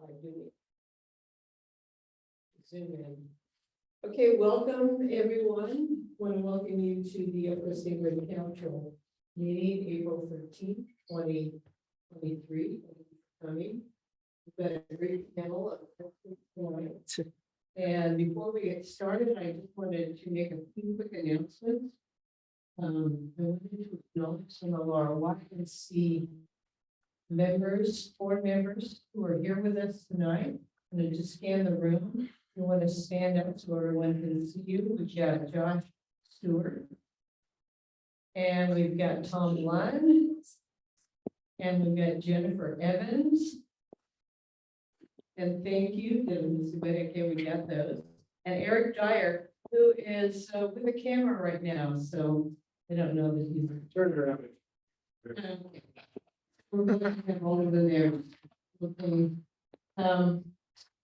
by doing. Zoom in. Okay, welcome everyone. Want to welcome you to the Upper Statewide Council meeting, April 13th, 2023. Coming. We've got a great panel of points. And before we get started, I just wanted to make a few quick announcements. I wanted to acknowledge some of our YNC members, board members who are here with us tonight. I'm going to just scan the room. If you want to stand up so everyone can see you, we've got Josh Stewart. And we've got Tom Lund. And we've got Jennifer Evans. And thank you, okay, we got those. And Eric Dyer, who is with the camera right now. So I don't know that he's turned around. We're going to have all of them there. Looking.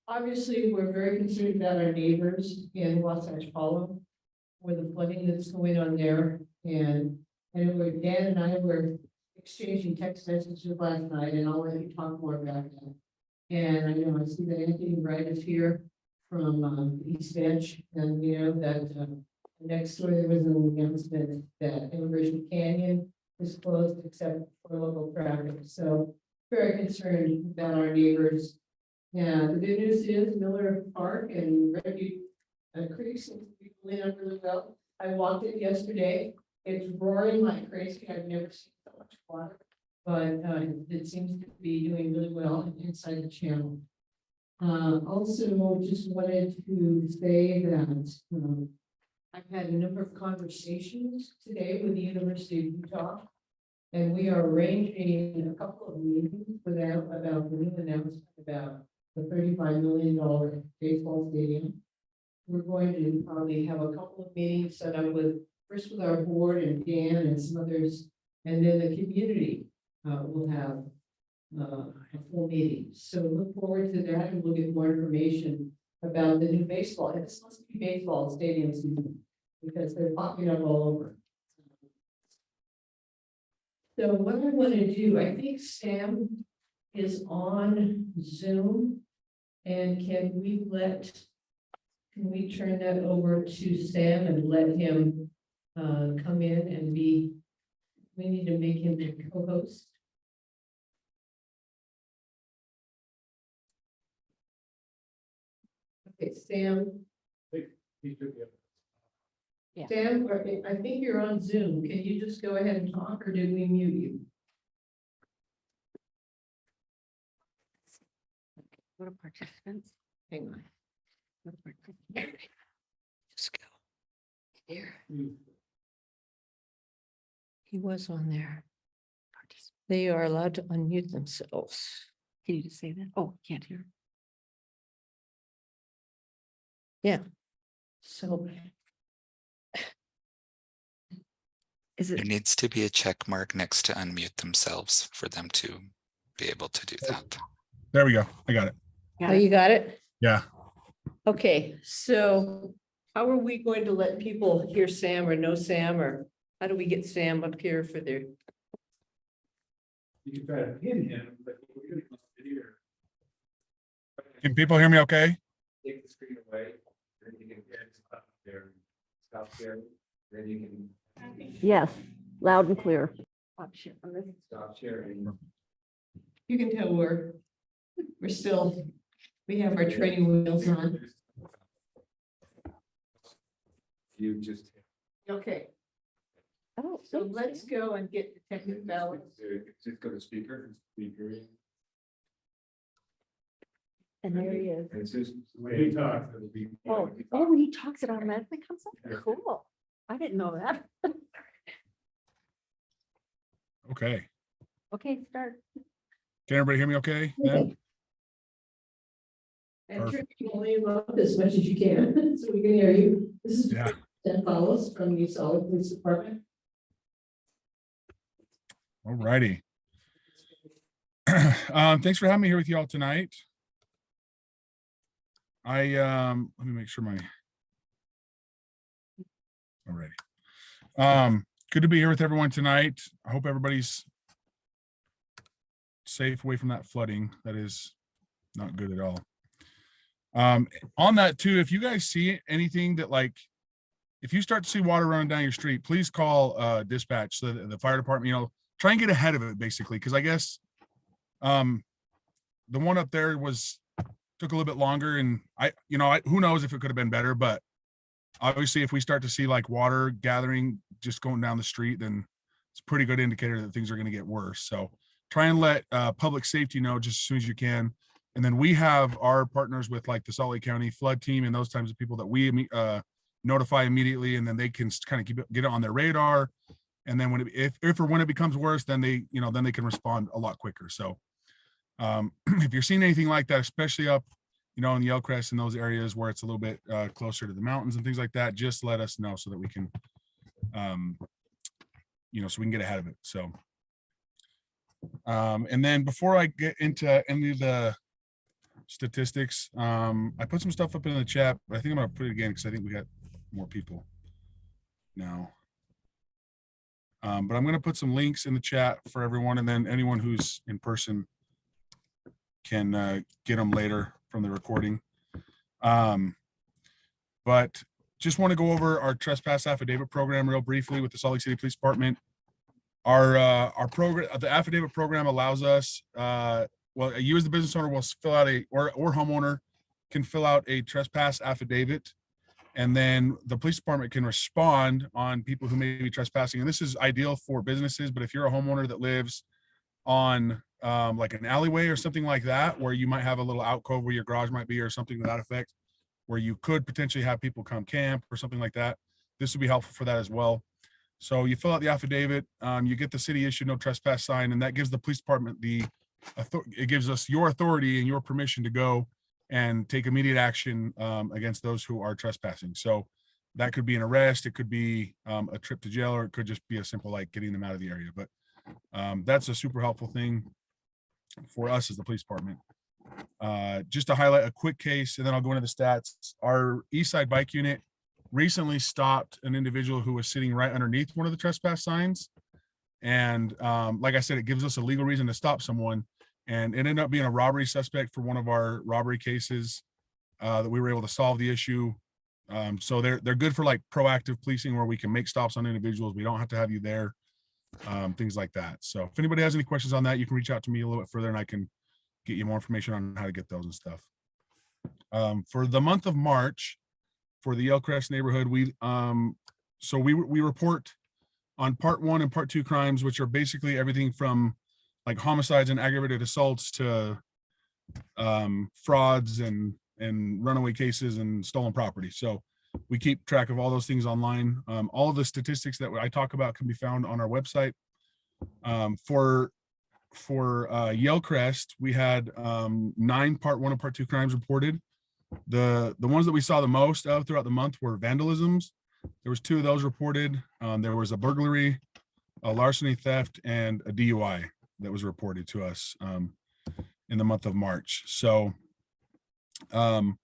Obviously, we're very concerned about our neighbors in Wasatch Hollow, where the flooding that's going on there. And I know Dan and I were exchanging text messages last night, and I'll let you talk more about that. And I know I see that Anthony Wright is here from the East Bench, and you know that next door there was an announcement that Immigration Canyon is closed except for local traffic. So very concerned about our neighbors. Yeah, the good news is Miller Park and Refuge Creek seems to be filling up really well. I walked it yesterday. It's roaring like crazy. I've never seen so much water, but it seems to be doing really well inside the channel. Also, just wanted to say that I've had a number of conversations today with the University of Utah, and we are arranging a couple of meetings with them about the new announcement about the $35 million baseball stadium. We're going to probably have a couple of meetings set up first with our board and Dan and some others, and then the community will have a full meeting. So look forward to that, and we'll get more information about the new baseball. And this must be baseball stadium season because they're popping up all over. So what I want to do, I think Sam is on Zoom, and can we turn that over to Sam and let him come in and we need to make him the co-host. Okay, Sam. Yeah. Sam, I think you're on Zoom. Can you just go ahead and talk, or did we mute you? Go to participants. Hang on. Go to participants. Just go there. He was on there. They are allowed to unmute themselves. Can you just say that? Oh, can't hear. Yeah. So is it? There needs to be a check mark next to unmute themselves for them to be able to do that. There we go. I got it. Oh, you got it? Yeah. Okay, so how are we going to let people hear Sam or know Sam, or how do we get Sam up here for their? You can try to pin him, but we're gonna video. Can people hear me okay? Take the screen away, then you can get up there, stop there, then you can Yes, loud and clear. stop sharing. You can tell we have our training wheels on. You just. Okay, Oh, so let's go and get the technical balance. Just go to speaker. and there he is. And it's just the way he talks, it'll be. Oh, when he talks, it automatically comes up. Yeah. Cool. I didn't know that. Okay. Okay, start. Can everybody hear me okay? Then? And turn your volume up as much as you can, so we can hear you. This is Yeah. Dan Follows from the Solid Police Department. All righty. Thanks for having me here with you all tonight. Let me make sure all righty. Good to be here with everyone tonight. I hope everybody's safe away from that flooding that is not good at all. On that too, if you guys see anything that like, if you start to see water running down your street, please call dispatch, so that the fire department, you know, try and get ahead of it basically. Cause I guess the one up there took a little bit longer, and who knows if it could have been better, but obviously if we start to see like water gathering just going down the street, then it's a pretty good indicator that things are going to get worse. So try and let public safety know just as soon as you can. And then we have our partners with like the Salt Lake County flood team and those types of people that we notify immediately, and then they can kind of get it on their radar. And then if or when it becomes worse, then they can respond a lot quicker. So if you're seeing anything like that, especially up, in the Yellcrest and those areas where it's a little bit closer to the mountains and things like that, just let us know so that we can, so we can get ahead of it. So, and then before I get into any of the statistics, I put some stuff up in the chat, but I think I'm gonna put it again because I think we got more people now. But I'm gonna put some links in the chat for everyone, and then anyone who's in person can get them later from the recording. But just want to go over our trespass affidavit program real briefly with the Salt Lake City Police Department. Our program, the affidavit program allows us, you as the business owner will fill out or homeowner can fill out a trespass affidavit, and then the police department can respond on people who may be trespassing. And this is ideal for businesses, but if you're a homeowner that lives on like an alleyway or something like that, where you might have a little alcove where your garage might be or something to that effect, where you could potentially have people come camp or something like that, this would be helpful for that as well. So you fill out the affidavit, you get the city issued no trespass sign, and that gives the police department it gives us your authority and your permission to go and take immediate action against those who are trespassing. So that could be an arrest, it could be a trip to jail, or it could just be a simple like getting them out of the area. But that's a super helpful thing for us as the police department. Just to highlight a quick case, and then I'll go into the stats. Our East Side Bike Unit recently stopped an individual who was sitting right underneath one of the trespass signs. And like I said, it gives us a legal reason to stop someone. And it ended up being a robbery suspect for one of our robbery cases that we were able to solve the issue. So they're good for like proactive policing, where we can make stops on individuals. We don't have to have you there, things like that. So if anybody has any questions on that, you can reach out to me a little bit further and I can get you more information on how to get those and stuff. For the month of March, for the Yellcrest neighborhood, we report on part 1 and part 2 crimes, which are basically everything from like homicides and aggravated assaults to frauds and runaway cases and stolen property. So we keep track of all those things online. All of the statistics that I talk about can be found on our website. For Yellcrest, we had 9 part 1 and part 2 crimes reported. The ones that we saw the most of throughout the month were vandalisms. There was 2 of those reported. There was a burglary, a larceny, theft, and a DUI that was reported to us in the month of March. So, on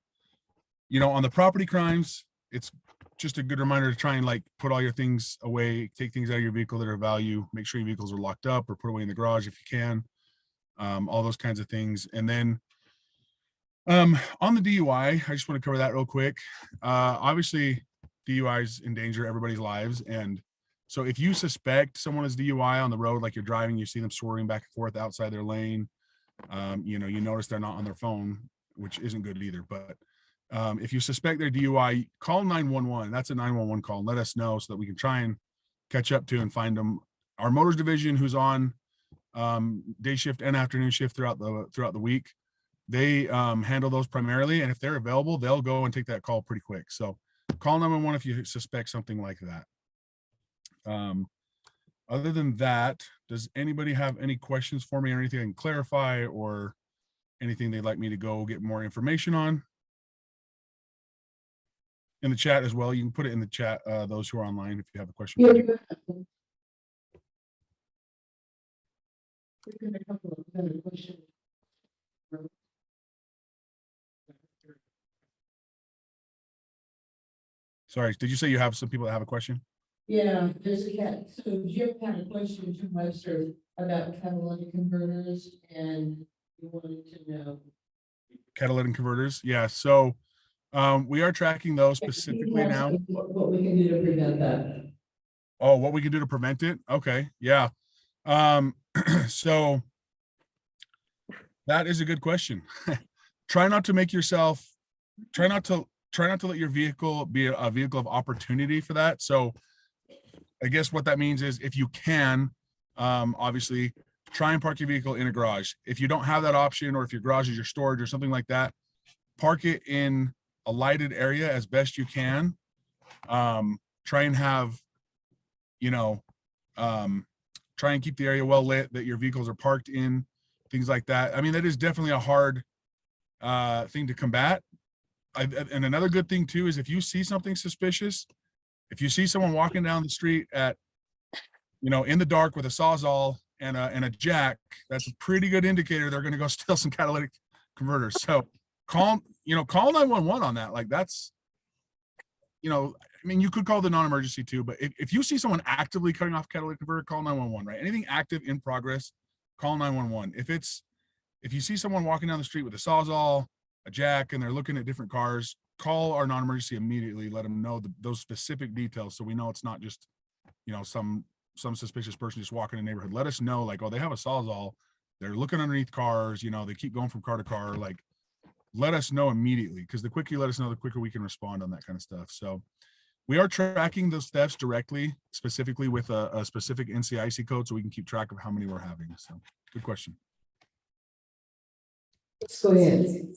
the property crimes, it's just a good reminder to try and like put all your things away, take things out of your vehicle that are of value, make sure your vehicles are locked up or put away in the garage if you can, all those kinds of things. And then on the DUI, I just want to cover that real quick. Obviously, DUIs endanger everybody's lives. And so if you suspect someone is DUI on the road, like you're driving, you see them swerving back and forth outside their lane, you notice they're not on their phone, which isn't good either. But if you suspect they're DUI, call 911. That's a 911 call, and let us know so that we can try and catch up to and find them. Our motors division, who's on day shift and afternoon shift throughout the week, they handle those primarily. And if they're available, they'll go and take that call pretty quick. So call 911 if you suspect something like that. Other than that, does anybody have any questions for me or anything I can clarify or anything they'd like me to go get more information on? In the chat as well, you can put it in the chat, those who are online, if you have a question. Yeah, we got a couple of other questions. Sorry, did you say you have some people that have a question? Yeah, there's a cat. So Jim had a question to Webster about catalytic converters, and you wanted to know Catalytic converters. Yeah. So we are tracking those specifically now. What we can do to prevent that. Oh, what we can do to prevent it? Okay. Yeah. So that is a good question. Try not to make yourself, try not to let your vehicle be a vehicle of opportunity for that. So I guess what that means is if you can, obviously try and park your vehicle in a garage. If you don't have that option, or if your garage is your storage or something like that, park it in a lighted area as best you can. Try and have, you know, try and keep the area well lit that your vehicles are parked in, things like that. I mean, that is definitely a hard thing to combat. And another good thing too is if you see something suspicious, if you see someone walking down the street at, you know, in the dark with a Sawzall and a jack, that's a pretty good indicator they're going to go steal some catalytic converters. So call 911 on that. Like that's, you know, I mean, you could call the non-emergency too, but if you see someone actively cutting off catalytic converter, call 911, right? Anything active in progress, call 911. If you see someone walking down the street with a Sawzall, a jack, and they're looking at different cars, call our non-emergency immediately. Let them know those specific details, so we know it's not just, you know, some suspicious person just walking in the neighborhood. Let us know, like, oh, they have a Sawzall, they're looking underneath cars, you know, they keep going from car to car. Like, let us know immediately, because the quicker you let us know, the quicker we can respond on that kind of stuff. So we are tracking those thefts directly, specifically with a specific NCIC code, so we can keep track of how many we're having. So good question. Let's go ahead.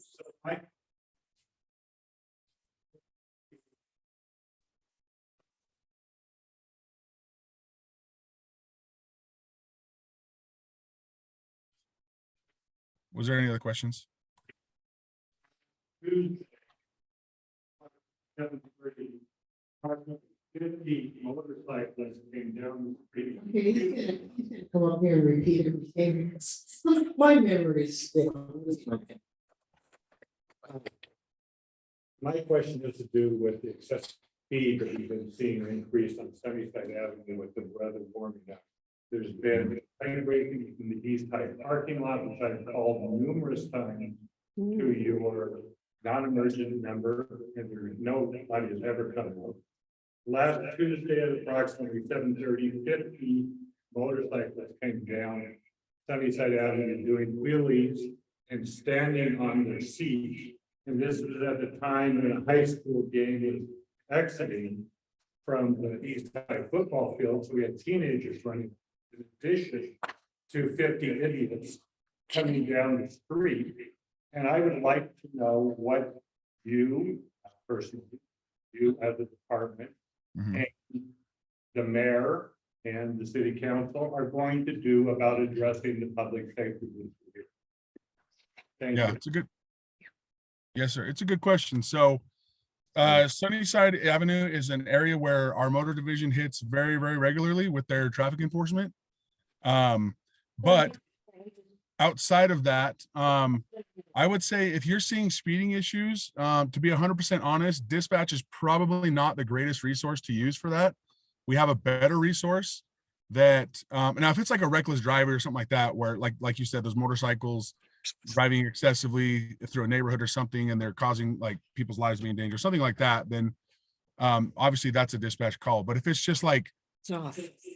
Was there any other questions? Tuesday, 7:30, approximately 50 motorcyclists came down the street. Okay, he's gonna come up here and repeat everything. My memory's still. My question has to do with the excessive speed that we've been seeing increase on Sunnyside Avenue with the weather warming up. There's been a train breaking in the east side parking lot, which I've called numerous times to your non-emergent number, and there's nobody has ever come out. Last Tuesday at approximately 7:30, 50 motorcyclists came down Sunnyside Avenue doing wheelies and standing on their seat. And this was at the time when a high school game was exiting from the east side football field. So we had teenagers running in addition to 50 idiots coming down the street. And I would like to know what you personally, you as a department, Mhm. and the mayor and the city council are going to do about addressing the public safety issue. Thank Yeah, you. it's a good. Yes, sir. It's a good question. So Sunnyside Avenue is an area where our motor division hits very, very regularly with their traffic enforcement. But outside of that, I would say if you're seeing speeding issues, to be 100% honest, dispatch is probably not the greatest resource to use for that. We have a better resource that, now if it's like a reckless driver or something like that, where like you said, those motorcycles driving excessively through a neighborhood or something, and they're causing like people's lives to be in danger, something like that, then obviously that's a dispatch call. But if it's just like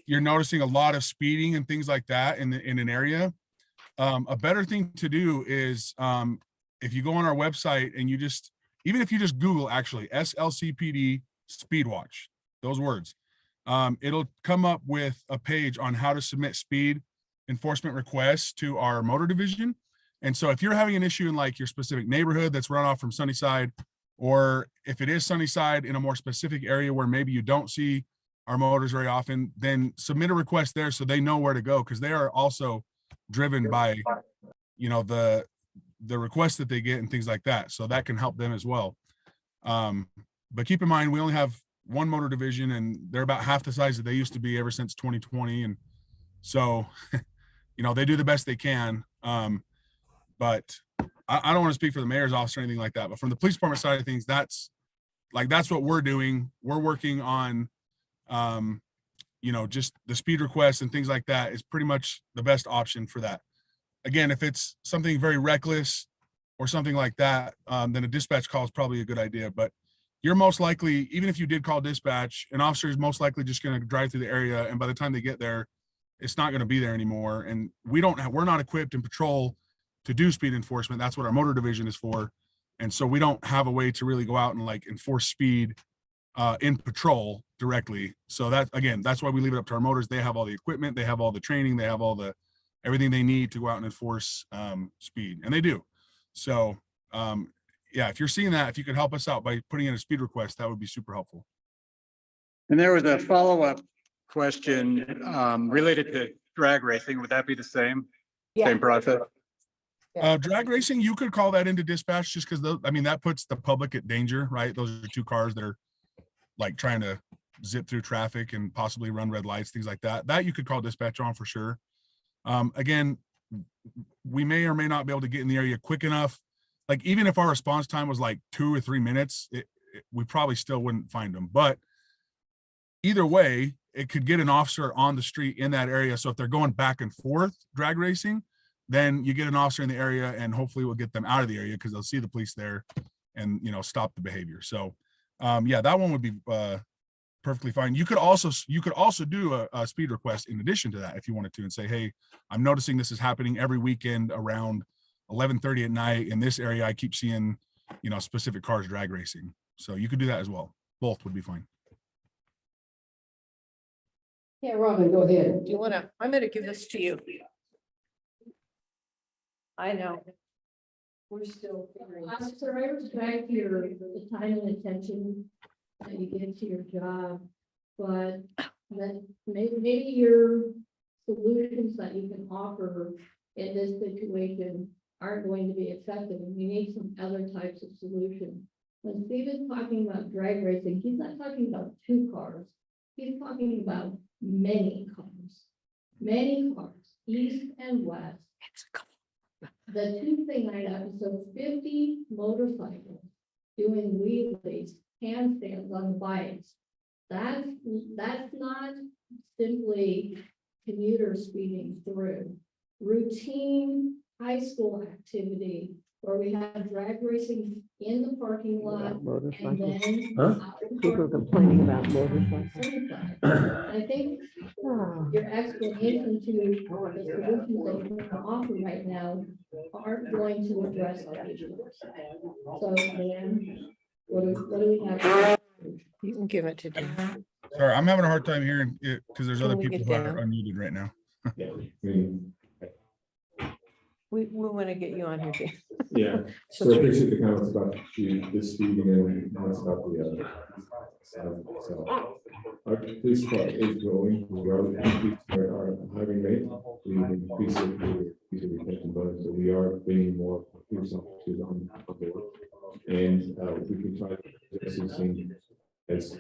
you're noticing a lot of speeding and things like that in an area, a better thing to do is if you go on our website and even if you just Google actually SLCPD speed watch, those words, it'll come up with a page on how to submit speed enforcement requests to our motor division. And so if you're having an issue in like your specific neighborhood that's run off from Sunnyside, or if it is Sunnyside in a more specific area where maybe you don't see our motors very often, then submit a request there so they know where to go, because they are also driven by, you know, the requests that they get and things like that. So that can help them as well. But keep in mind, we only have one motor division, and they're about half the size that they used to be ever since 2020. And so, you know, they do the best they can. But I don't want to speak for the mayor's office or anything like that. But from the police department side of things, that's what we're doing. We're working on, you know, just the speed requests and things like that is pretty much the best option for that. Again, if it's something very reckless, or something like that, then a dispatch call is probably a good idea. But you're most likely, even if you did call dispatch, an officer is most likely just going to drive through the area, and by the time they get there, it's not going to be there anymore. And we're not equipped in patrol to do speed enforcement. That's what our motor division is for. And so we don't have a way to really go out and like enforce speed in patrol directly. So that, again, that's why we leave it up to our motors. They have all the equipment, they have all the training, they have all the everything they need to go out and enforce speed, and they do. So yeah, if you're seeing that, if you could help us out by putting in a speed request, that would be super helpful. And there was a follow-up question related to drag racing. Would that be the same? Yeah. Same process? Drag racing, you could call that into dispatch just because I mean, that puts the public at danger, right? Those are two cars that are like trying to zip through traffic and possibly run red lights, things like that. That you could call dispatch on for sure. Again, we may or may not be able to get in the area quick enough. Like even if our response time was like 2 or 3 minutes, we probably still wouldn't find them. But either way, it could get an officer on the street in that area. So if they're going back and forth drag racing, then you get an officer in the area, and hopefully we'll get them out of the area because they'll see the police there and, you know, stop the behavior. So yeah, that one would be perfectly fine. You could also do a speed request in addition to that if you wanted to, and say, hey, I'm noticing this is happening every weekend around 11:30 at night in this area. I keep seeing, you know, specific cars drag racing. So you could do that as well. Both would be fine. Yeah, Robin, go ahead. Do you want to, I'm going to give this to you. I know. We're still figuring. Officer, I respect the time and attention that you give to your job, but that maybe your solutions that you can offer in this situation aren't going to be effective, and we need some other types of solutions. When Steve is talking about drag racing, he's not talking about 2 cars. He's talking about many cars, east and west. The 2 thing I got, so 50 motorcycles doing wheelies, handstands on the bikes. That's not simply commuters speeding through. Routine high school activity where we have drag racing in the parking lot and then People complaining about motorcycles. I think your explanation to the solutions that you can offer right now aren't going to address our issues. So, Dan, what do we have? You can give it to Dan. Sorry, I'm having a hard time hearing it because there's other Can we people get who are down? unmuted right now. We want to get you on here, Dan. Yeah, so I appreciate the comments about the speeding and comments about the so our police department is growing. We are increasing our hiring rate. We increase the retention bonus, so we are bringing more police officers on board, and we can try to assist as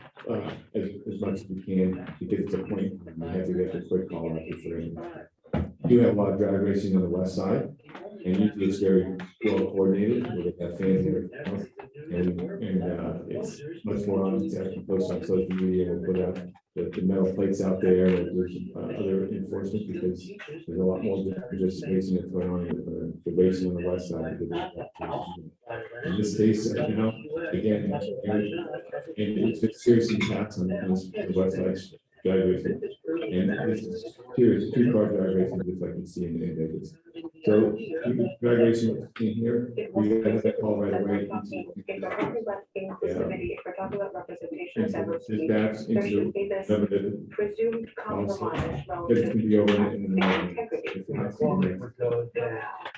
much as we can, because it's a point we have to get the quick call out before we do have a lot of drag racing on the west side, and usually it's very well coordinated, where they have fans and everything else. And it's much more on to actually post on social media and put out the metal plates out there. There's other enforcement, because there's a lot more than just racing that's going on with the racing on the west side. In this case, you know, again, and it's serious impacts on the west side drag racing. And this is serious 2-car drag racing, just like you see in Vegas. So drag racing in here, we had that call right away. Dispatch into the presumed compromise. it can be over in the morning.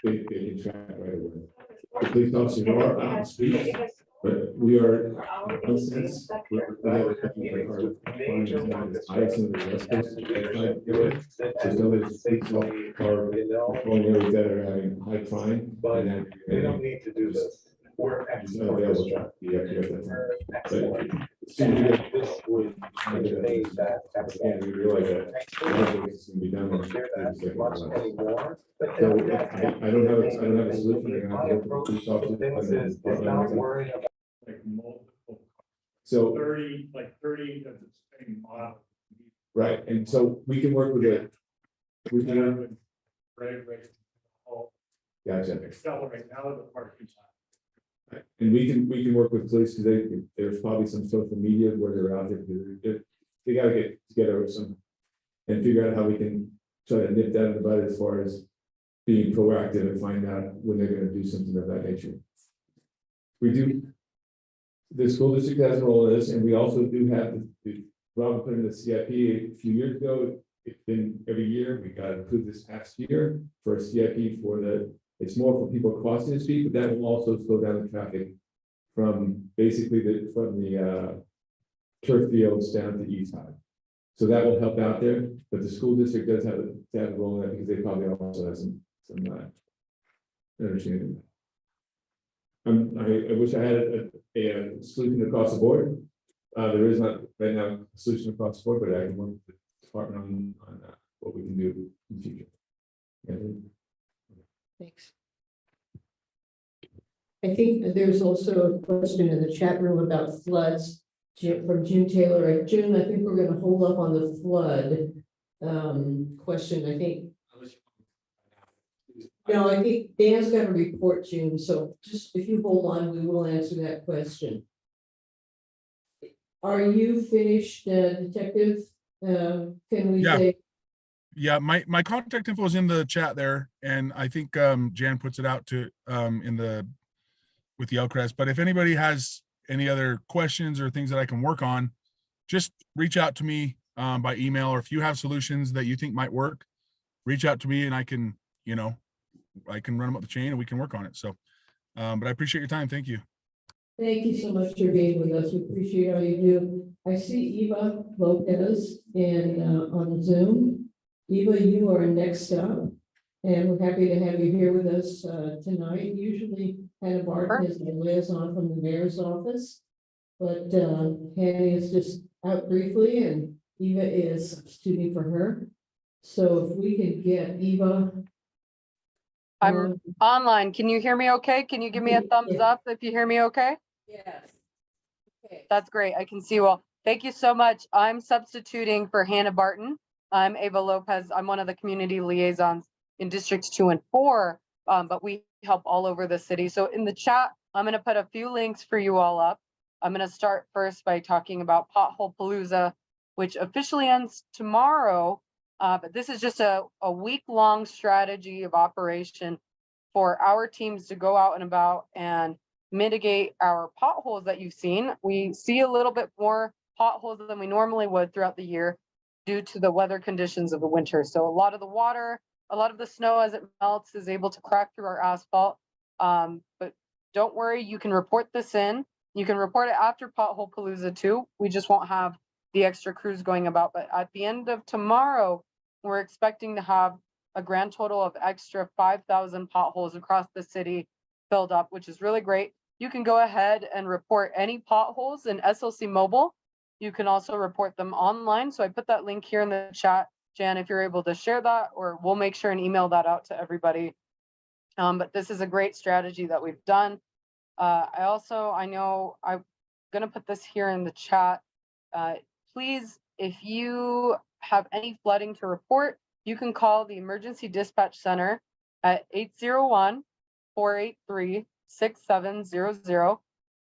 They can track right away. The police officers are out on speed, but we are, in a sense, we have our fines is not as high as some of the West Coast. There's no police are going areas that are having high crime, But and then they don't need to do this. We're it's not available to be up here at that time. But soon we get this would and we realize that a lot of this can be done in 30 seconds or less. So I don't have a solution. They're gonna have to go to the police officer and then department. Like multiple, So 30 of the same model. right, and so we can work with it. We can, Gotcha. accelerate out of the parking lot. And we can work with police, because there's probably some social media where they're out there, they gotta get together with some. And figure out how we can try to nip that in the bud as far as being proactive and find out when they're gonna do something of that nature. We do. The school district has a role in this, and we also do have Robin put in the CIP a few years ago. It's been every year, we got approved this past year for a CIP it's more for people crossing the street, but that will also slow down the traffic from basically from the turf fields down to East High. So that will help out there, but the school district does have a role in that, because they probably also have some understanding. I wish I had a solution across the board. There is not right now a solution across the board, but I can work with the department on what we can do in the future. Thanks. I think there's also a question in the chat room about floods from June Taylor. June, I think we're going to hold up on the flood question. I think. No, I think Dan's got a report, June. So just if you hold on, we will answer that question. Are you finished, Detective? Can we say? Yeah, my contact info is in the chat there, and I think Jan puts it out to with the LCRES. But if anybody has any other questions or things that I can work on, just reach out to me by email, or if you have solutions that you think might work, reach out to me, and I can run them up the chain and we can work on it. So, but I appreciate your time. Thank you. Thank you so much for being with us. We appreciate all you do. I see Eva Lopez on Zoom. Eva, you are next up, and we're happy to have you here with us tonight. Usually Hannah Barton is the liaison from the mayor's office, but Hanny is just out briefly, and Eva is substituting for her. So if we could get Eva. I'm online. Can you hear me okay? Can you give me a thumbs up if you hear me okay? Yes. Okay. That's great. I can see you all. Thank you so much. I'm substituting for Hannah Barton. I'm Ava Lopez. I'm one of the community liaisons in districts 2 and 4, but we help all over the city. So in the chat, I'm going to put a few links for you all up. I'm going to start first by talking about Pothole Palooza, which officially ends tomorrow. But this is just a week-long strategy of operation for our teams to go out and about and mitigate our potholes that you've seen. We see a little bit more potholes than we normally would throughout the year due to the weather conditions of the winter. So a lot of the water, a lot of the snow as it melts is able to crack through our asphalt. But don't worry, you can report this in. You can report it after Pothole Palooza too. We just won't have the extra crews going about. But at the end of tomorrow, we're expecting to have a grand total of extra 5,000 potholes across the city filled up, which is really great. You can go ahead and report any potholes in SLC Mobile. You can also report them online. So I put that link here in the chat, Jan, if you're able to share that, or we'll make sure and email that out to everybody. But this is a great strategy that we've done. I know I'm going to put this here in the chat. Please, if you have any flooding to report, you can call the Emergency Dispatch Center at 801-483-6700.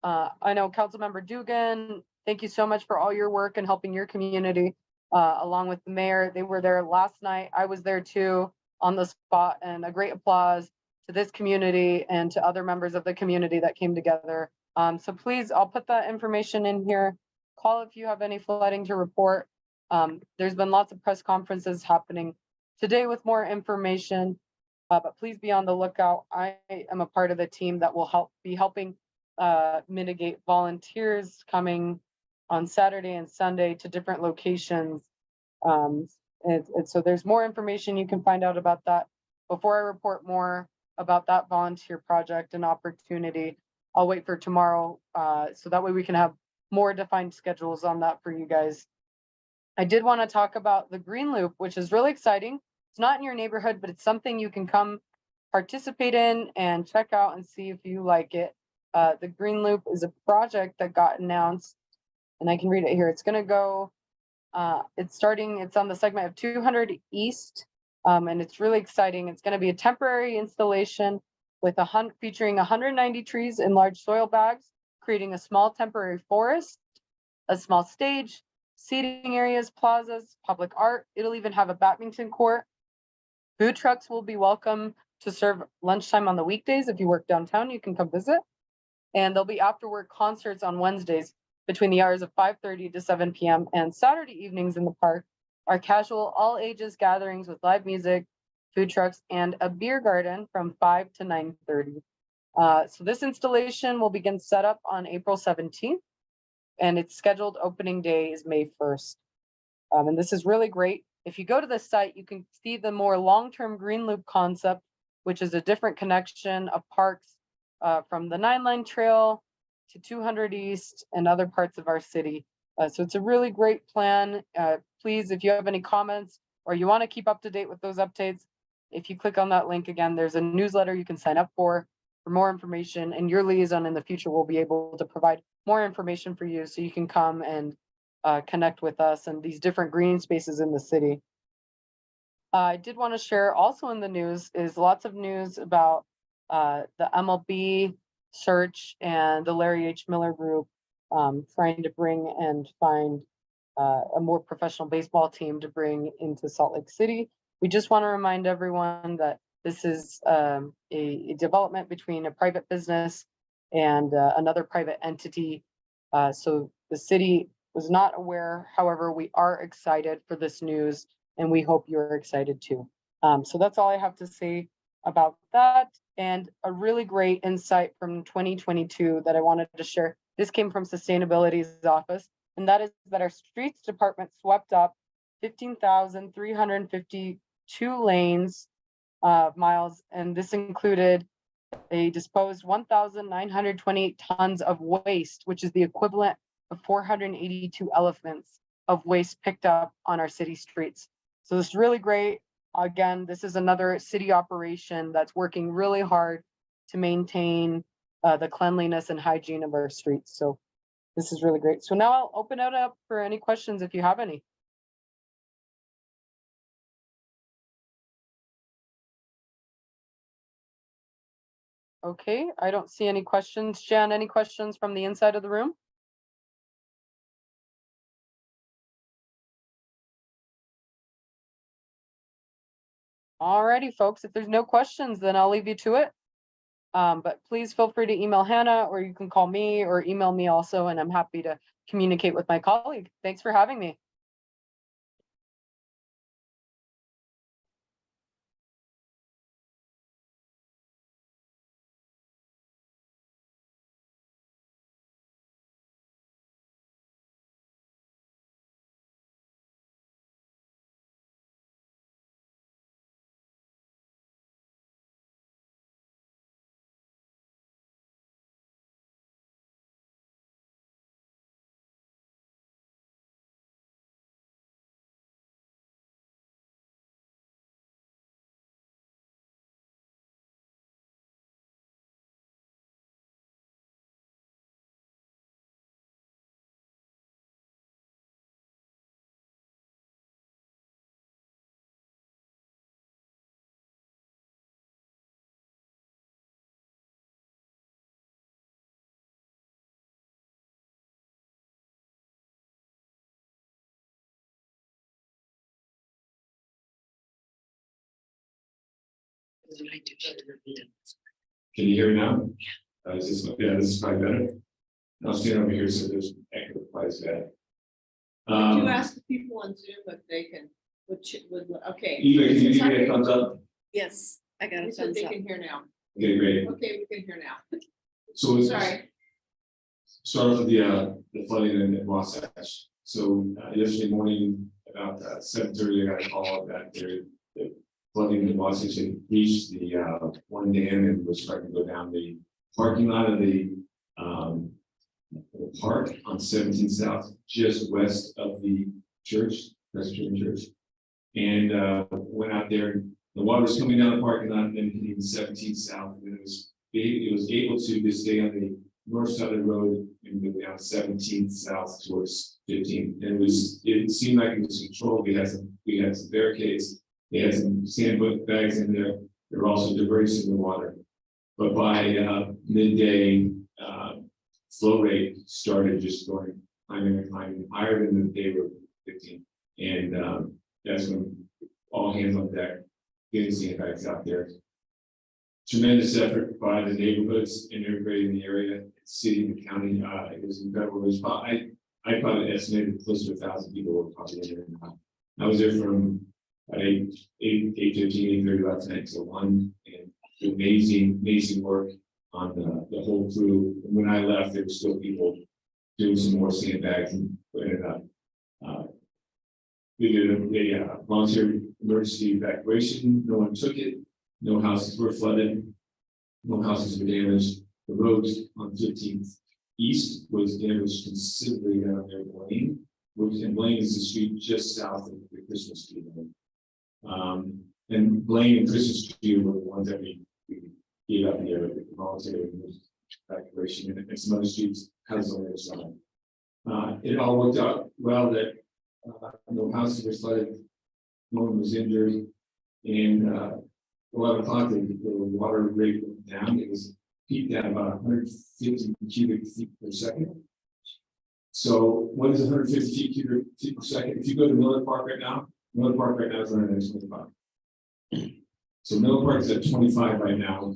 I know Councilmember Dugan, thank you so much for all your work and helping your community, along with the mayor. They were there last night. I was there too on the spot, and a great applause to this community and to other members of the community that came together. So please, I'll put that information in here. Call if you have any flooding to report. There's been lots of press conferences happening today with more information, but please be on the lookout. I am a part of the team that will be helping mitigate volunteers coming on Saturday and Sunday to different locations. And so there's more information you can find out about that. Before I report more about that volunteer project and opportunity, I'll wait for tomorrow, so that way we can have more defined schedules on that for you guys. I did want to talk about the Green Loop, which is really exciting. It's not in your neighborhood, but it's something you can come participate in and check out and see if you like it. The Green Loop is a project that got announced, and I can read it here. It's going to go, it's on the segment of 200 East And it's really exciting. It's going to be a temporary installation with featuring 190 trees in large soil bags, creating a small temporary forest, a small stage, seating areas, plazas, public art. It'll even have a badminton court. Food trucks will be welcome to serve lunchtime on the weekdays. If you work downtown, you can come visit. And there'll be after work concerts on Wednesdays between the hours of 5:30 to 7 p.m. and Saturday evenings in the park are casual all ages gatherings with live music, food trucks, and a beer garden from 5 to 9:30. So this installation will begin setup on April 17th, and its scheduled opening day is May 1st. And this is really great. If you go to the site, you can see the more long-term green loop concept, which is a different connection of parks from the 9-line trail to 200 East and other parts of our city. So it's a really great plan. Please, if you have any comments or you want to keep up to date with those updates, if you click on that link again, there's a newsletter you can sign up for more information, and your liaison in the future will be able to provide more information for you so you can come and connect with us and these different green spaces in the city. I did want to share also in the news is lots of news about the MLB search and the Larry H. Miller Group trying to bring and find a more professional baseball team to bring into Salt Lake City. We just want to remind everyone that this is a development between a private business and another private entity. So the city was not aware. However, we are excited for this news, and we hope you're excited too. So that's all I have to say about that. And a really great insight from 2022 that I wanted to share. This came from Sustainability's office, and that is that our streets department swept up 15,352 lanes miles, and this included they disposed 1,928 tons of waste, which is the equivalent of 482 elephants of waste picked up on our city streets. So this is really great. Again, this is another city operation that's working really hard to maintain the cleanliness and hygiene of our streets. So this is really great. So now I'll open it up for any questions if you have any. Okay, I don't see any questions. Jan, any questions from the inside of the room? Alrighty, folks, if there's no questions, then I'll leave you to it. But please feel free to email Hannah, or you can call me or email me also, and I'm happy to communicate with my colleague. Thanks for having me. Can you hear me now? Is this, yeah, this is probably better. I'll stand over here so there's echo applies that. Did you ask the people on Zoom if they can, okay. Eva, can you give me a thumbs up? Yes, I got They a said thumbs they up. can hear now. Okay, great. Okay, we can hear now. So Sorry. start off with the flooding in Wasatch. So yesterday morning, about 7:30, I got a call that the flooding in Wasatch had reached the one dam and was starting to go down the parking lot of the park on 17 South, just west of the church, Presbyterian Church. And went out there. The water was coming down the parking lot and then hitting 17 South, and it was able to just stay on the north side of the road and go down 17 South towards 15. And it seemed like it was controlled. We had some barricades, They had some sand bags in there. There were also debris in the water. But by midday, flow rate started just going climbing higher than they were predicting. And that's when all hands on deck, getting sandbags out there. Tremendous effort by the neighborhoods and everybody in the area, city and county. It was incredible. It was I probably estimated close to 1,000 people were probably in there. I was there from 8:15, 8:30 last night till 1, and amazing work on the whole crew. And when I left, there were still people doing some more sandbags and putting it up. They did a volunteer emergency evacuation. No one took it. No houses were flooded. No houses were damaged. The roads on 15th East was damaged considerably down there in Blaine, and Blaine is the street just south of the Christmas tree. And Blaine and Christmas tree were the ones that we gave up the voluntary evacuation, and some other streets has on the other side. It all worked out well that no houses were flooded, no one was injured, and 11 o'clock, the water rate went down. It was peaked at about 150 cubic feet per second. So what is 150 cubic feet per second? If you go to Miller Park right now is 125. So Miller Park is at 25 right now.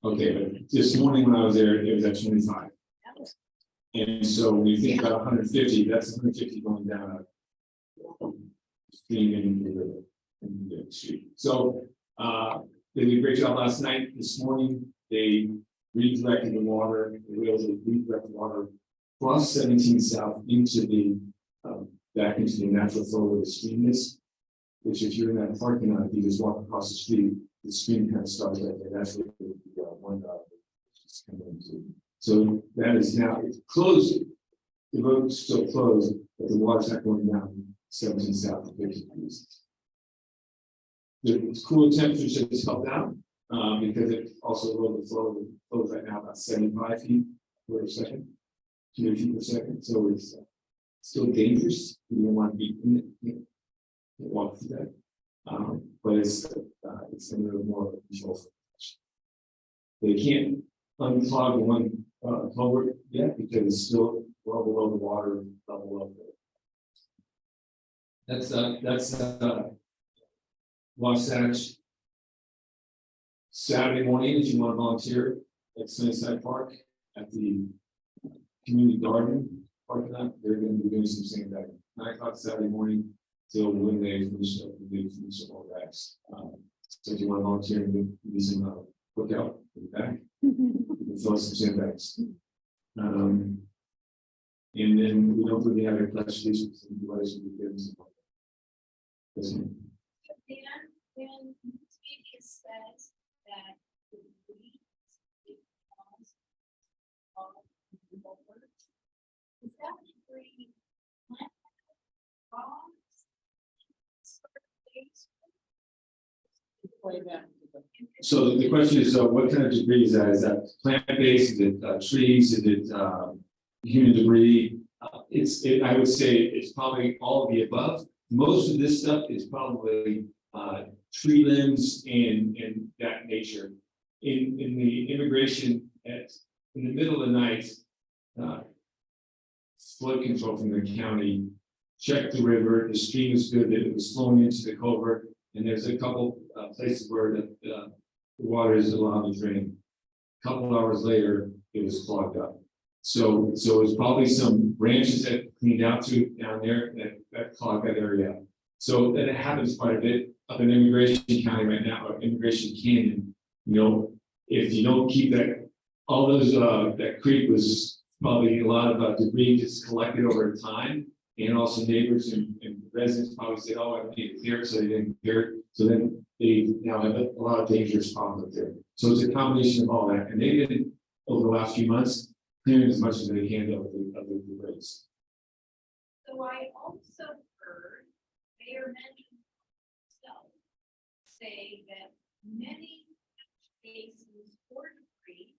Okay, but this morning when I was there, it was at 25. And so when you think about 150, that's 150 going down into the street. So they did a great job last night. This morning, they redirected the water. They were able to redirect the water across 17 South into the back into the natural flow where the stream is. Which, if you're in that parking lot, if you just walk across the street, the stream kind of starts right there. That's what the one is coming into. So that is now it's closed. The road's still closed, but the water's not going down 17 South to 50 degrees. The cooler temperatures has helped out because it also lowered the flow right now about 75 feet per second, 2 feet per second. So it's still dangerous. You don't want to be in it. You don't walk through that. But it's a little more control. They can't unclog the one culvert yet because it's still well below the water level of it. That's Wasatch. Saturday morning, if you want to volunteer at Sunnyside Park at the community garden parking lot, they're going to be doing some sandbagging. 9 o'clock Saturday morning till when they finish all racks. So if you want to volunteer and do some workout in the back, you can throw some sandbags. And then we don't really have a pledge release with some devices we give some. When media says that the leads because of words, is that degree So the question is, what kind of debris is that? Is that plant-based? Is it trees? Is it human debris? I would say it's probably all of the above. Most of this stuff is probably tree limbs and that nature. In the immigration in the middle of the night, flood control from the county checked the river. The stream is good. It was flowing into the culvert, and there's a couple places where the water is allowed to drain. A couple hours later, it was clogged up. So it was probably some branches that cleaned out through down there that clogged that area up. So that it happens quite a bit up in Immigration County right now, or Immigration Canyon. You know, if you don't keep that, all those that creek was probably a lot of debris just collected over time, and also neighbors and residents probably said, "Oh, I need to clear it," so they didn't clear it. So then they now have a lot of dangerous spots up there. So it's a combination of all that, and they've been over the last few months clearing as much as they can of the debris. So I also heard Mayor mention himself say that many basins for debris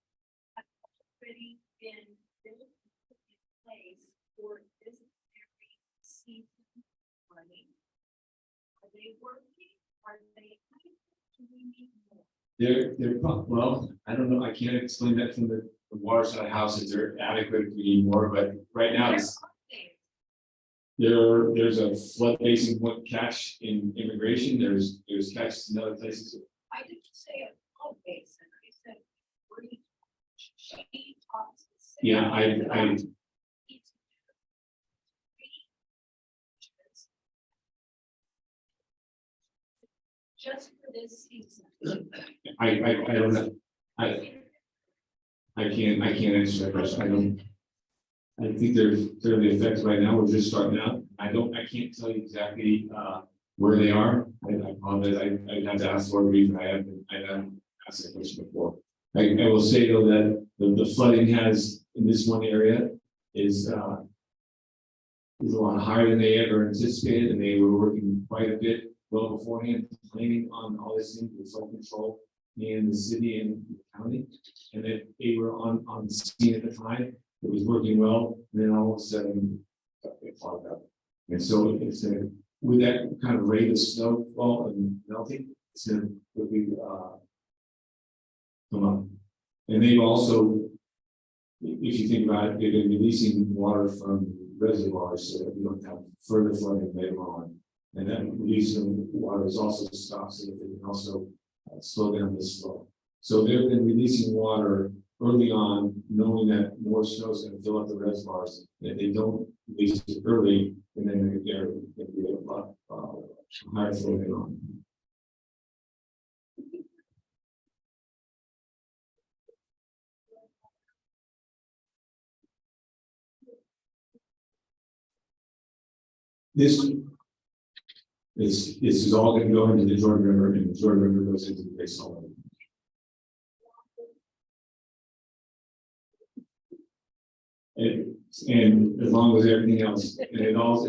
have already been built in place for this very season running. Are Well, I don't know, I can't explain that from the water side houses, they're adequate if we need more, but right now it's. There's a flood basin point catch in immigration, there's catches in other places. I didn't say a flood basin, I said. where you change tops the city. Yeah, I, Just for this season. I don't know, I can't answer that question, I don't. I think they're fairly effective right now, we're just starting out, I can't tell you exactly, where they are, I apologize, I'd have to ask Lord Reeve, I haven't asked that question before. I will say though that the flooding has, in this one area, is a lot higher than they ever anticipated, and they were working quite a bit well beforehand, planning on all this thing with flood control in the city and the county, and that they were on the scene at the time. It was working well, and then all of a sudden, it clogged up. And so it's with that kind of rate of snowfall and melting, it's gonna quickly come up. And they've also, if you think about it, they've been releasing water from reservoirs so that we don't have further flooding later on. And that release of water is also stopped so that they can also slow down this flow. So they've been releasing water early on, knowing that more snow is going to fill up the reservoirs. If they don't release it early, and then they're going to be a lot higher flow later on. This is all going to go into the Jordan River, and the Jordan River goes into the Great Salt Lake. And as long as everything else, and it all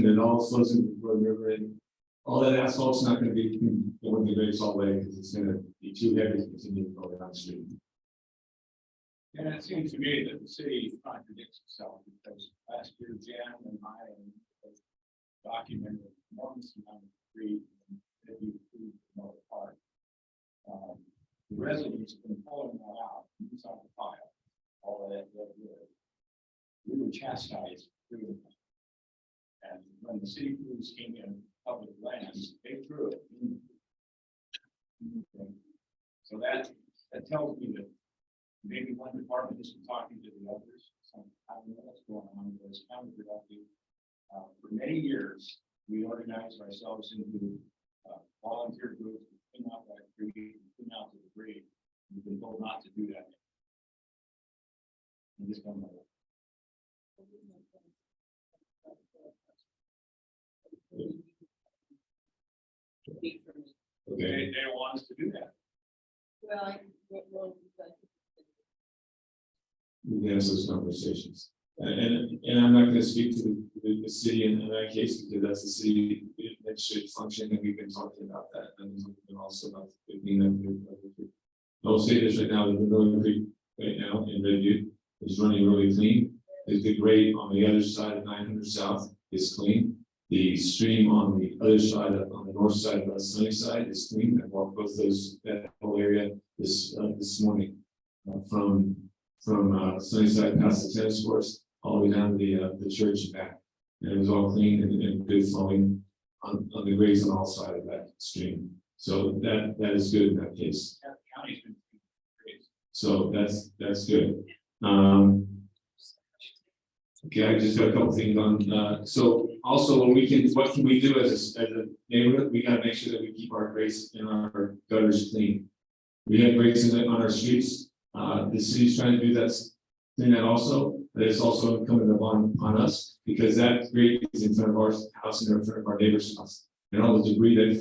flows into the Jordan River, and all that asphalt's not going to be going to the Great Salt Lake because it's going to be too heavy to continue to go downstream. And it seems to me that the city contradicts itself because last year, Jan and I documented enormous amount of tree that we approved in Miller Park. The residents have been pulling that out inside the file, all of that red wood. We were chastised for doing that. And when the city crews came in public lands, they threw it in. So that tells me that maybe one department isn't talking to the others. So I don't know what's going on, but it's counterproductive. For many years, we organized ourselves into volunteer groups to clean out that tree, clean out the debris. We've been told not to do that. We just don't know. Okay, they don't want us to do that. We can have those conversations. And I'm not going to speak to the city in that case because that's the city administrative function, and we've been talking about that, and also about the cleanup. I'll say this right now: the Northern Creek right now in Redview is running really clean. The grade on the other side of 900 South is clean. The stream on the other side, on the north side of the Sunny side, is clean. I walked both those that whole area this morning from Sunnyside past the tennis courts all the way down to the church and back. And it was all clean and good flowing on the grades on all sides of that stream. So that is good in that case. Yeah, the county's been great. So that's good. Okay, I just got a couple things on. So also, what can we do as a neighborhood? We got to make sure that we keep our grates and our gutters clean. We have grates on our streets. The city's trying to do that, clean that also, but it's also incumbent upon us because that grate is in front of our house and in front of our neighbor's house, and all the debris that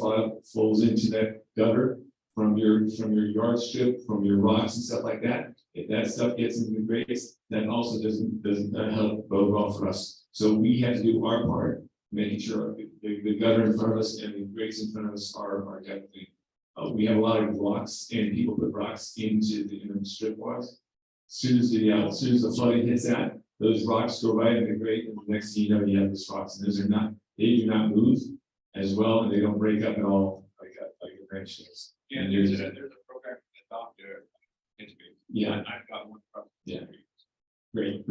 falls into that gutter from your yard strip, from your rocks and stuff like that. If that stuff gets into the grates, that also doesn't help bode well for us. So we have to do our part, making sure the gutter in front of us and the grates in front of us are kept clean. We have a lot of rocks, and people put rocks into the strip walls. As soon as the flooding hits that, those rocks go right in the grate, and the next thing you know, you have those rocks, and they do not move as well, and they don't break up at all like a branch does. And there's a program that Dr. Yeah. I've got one. Yeah. Great.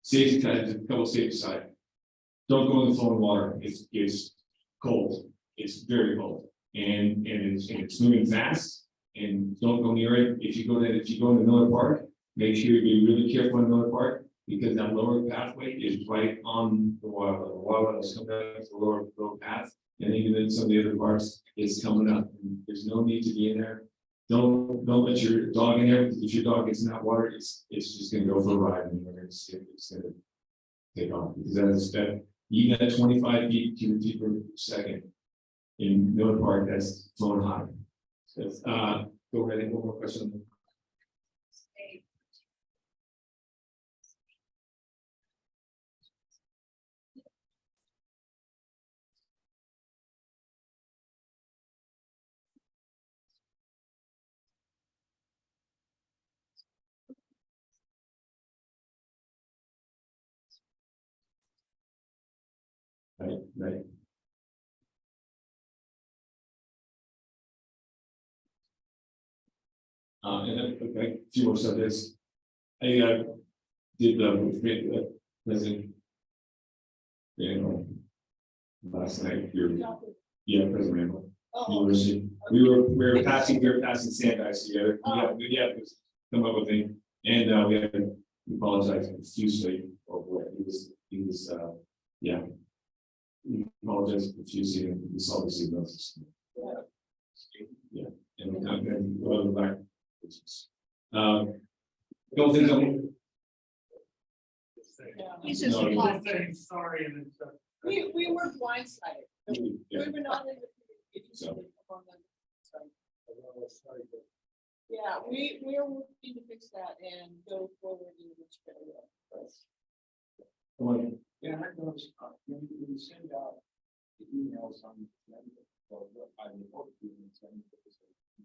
Safety side, a couple safety side. Don't go in the flowing water. It's cold. It's very cold. And it's moving fast. And don't go near it. If you go in Miller Park, make sure you be really careful in Miller Park because that lower pathway is right on the water. The water is coming out of the lower path. And even in some of the other parks, it's coming up. And there's no need to be in there. Don't let your dog in there. If your dog gets in that water, it's just gonna go for a ride and you're gonna see it. It's gonna take off because that even at 25 cubic feet per second in Miller Park, that's flowing high. So, go ahead and one more question. Right. And then, okay, a few more subjects. I did President. Last night, President Randall. University. We were passing sandbags together. We had to come up with thing, and we apologize profusely for what he was yeah. We apologize profusely and we saw the signals. Yeah, and other back. Don't think I'm. He's just No, apologizing. Sorry. We were blindsided. We Yeah. were not in the. So. Yeah, we are working to fix that and go forward in this area. Yeah, I noticed, when we send out the emails on, I report to you and send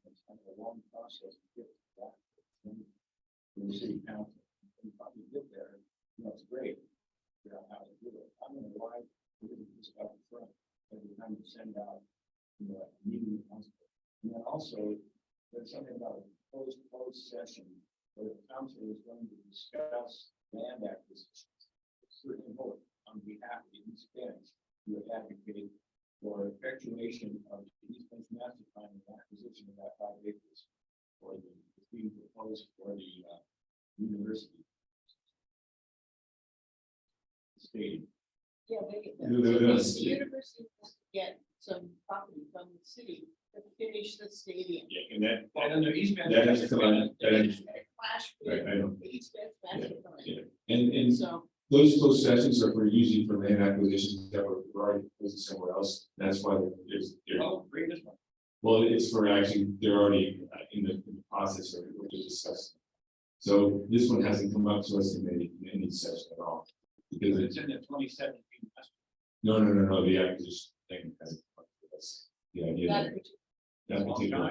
it's kind of a long process to get that. From the city council, and probably get there, it's great. Figure out how to do it. I don't know why we didn't just up front, every time you send out, a meeting. And then also, there's something about a closed session where the council is going to discuss land acquisitions. Certain vote on behalf of the East Bench, you would advocate for effectuation of the East Bench master plan and acquisition of that 5 acres for the being proposed for the university. Stadium. Yeah, Yes. the university wants to get some property from the city to finish the stadium. Yeah, and that. I don't know, East Bench. That is correct. That is. Flash Right, I know. the East Bench master plan. Yeah, and So, those closed sessions are for usually for land acquisitions that were already posted somewhere else. That's why they're Oh, great, this one. well, it's for actually, they're already in the process of what we discussed. So this one hasn't come up to us in any session at all. Because It's in the 2017. no, the acquisition thing hasn't come up to us. The idea that, that particular.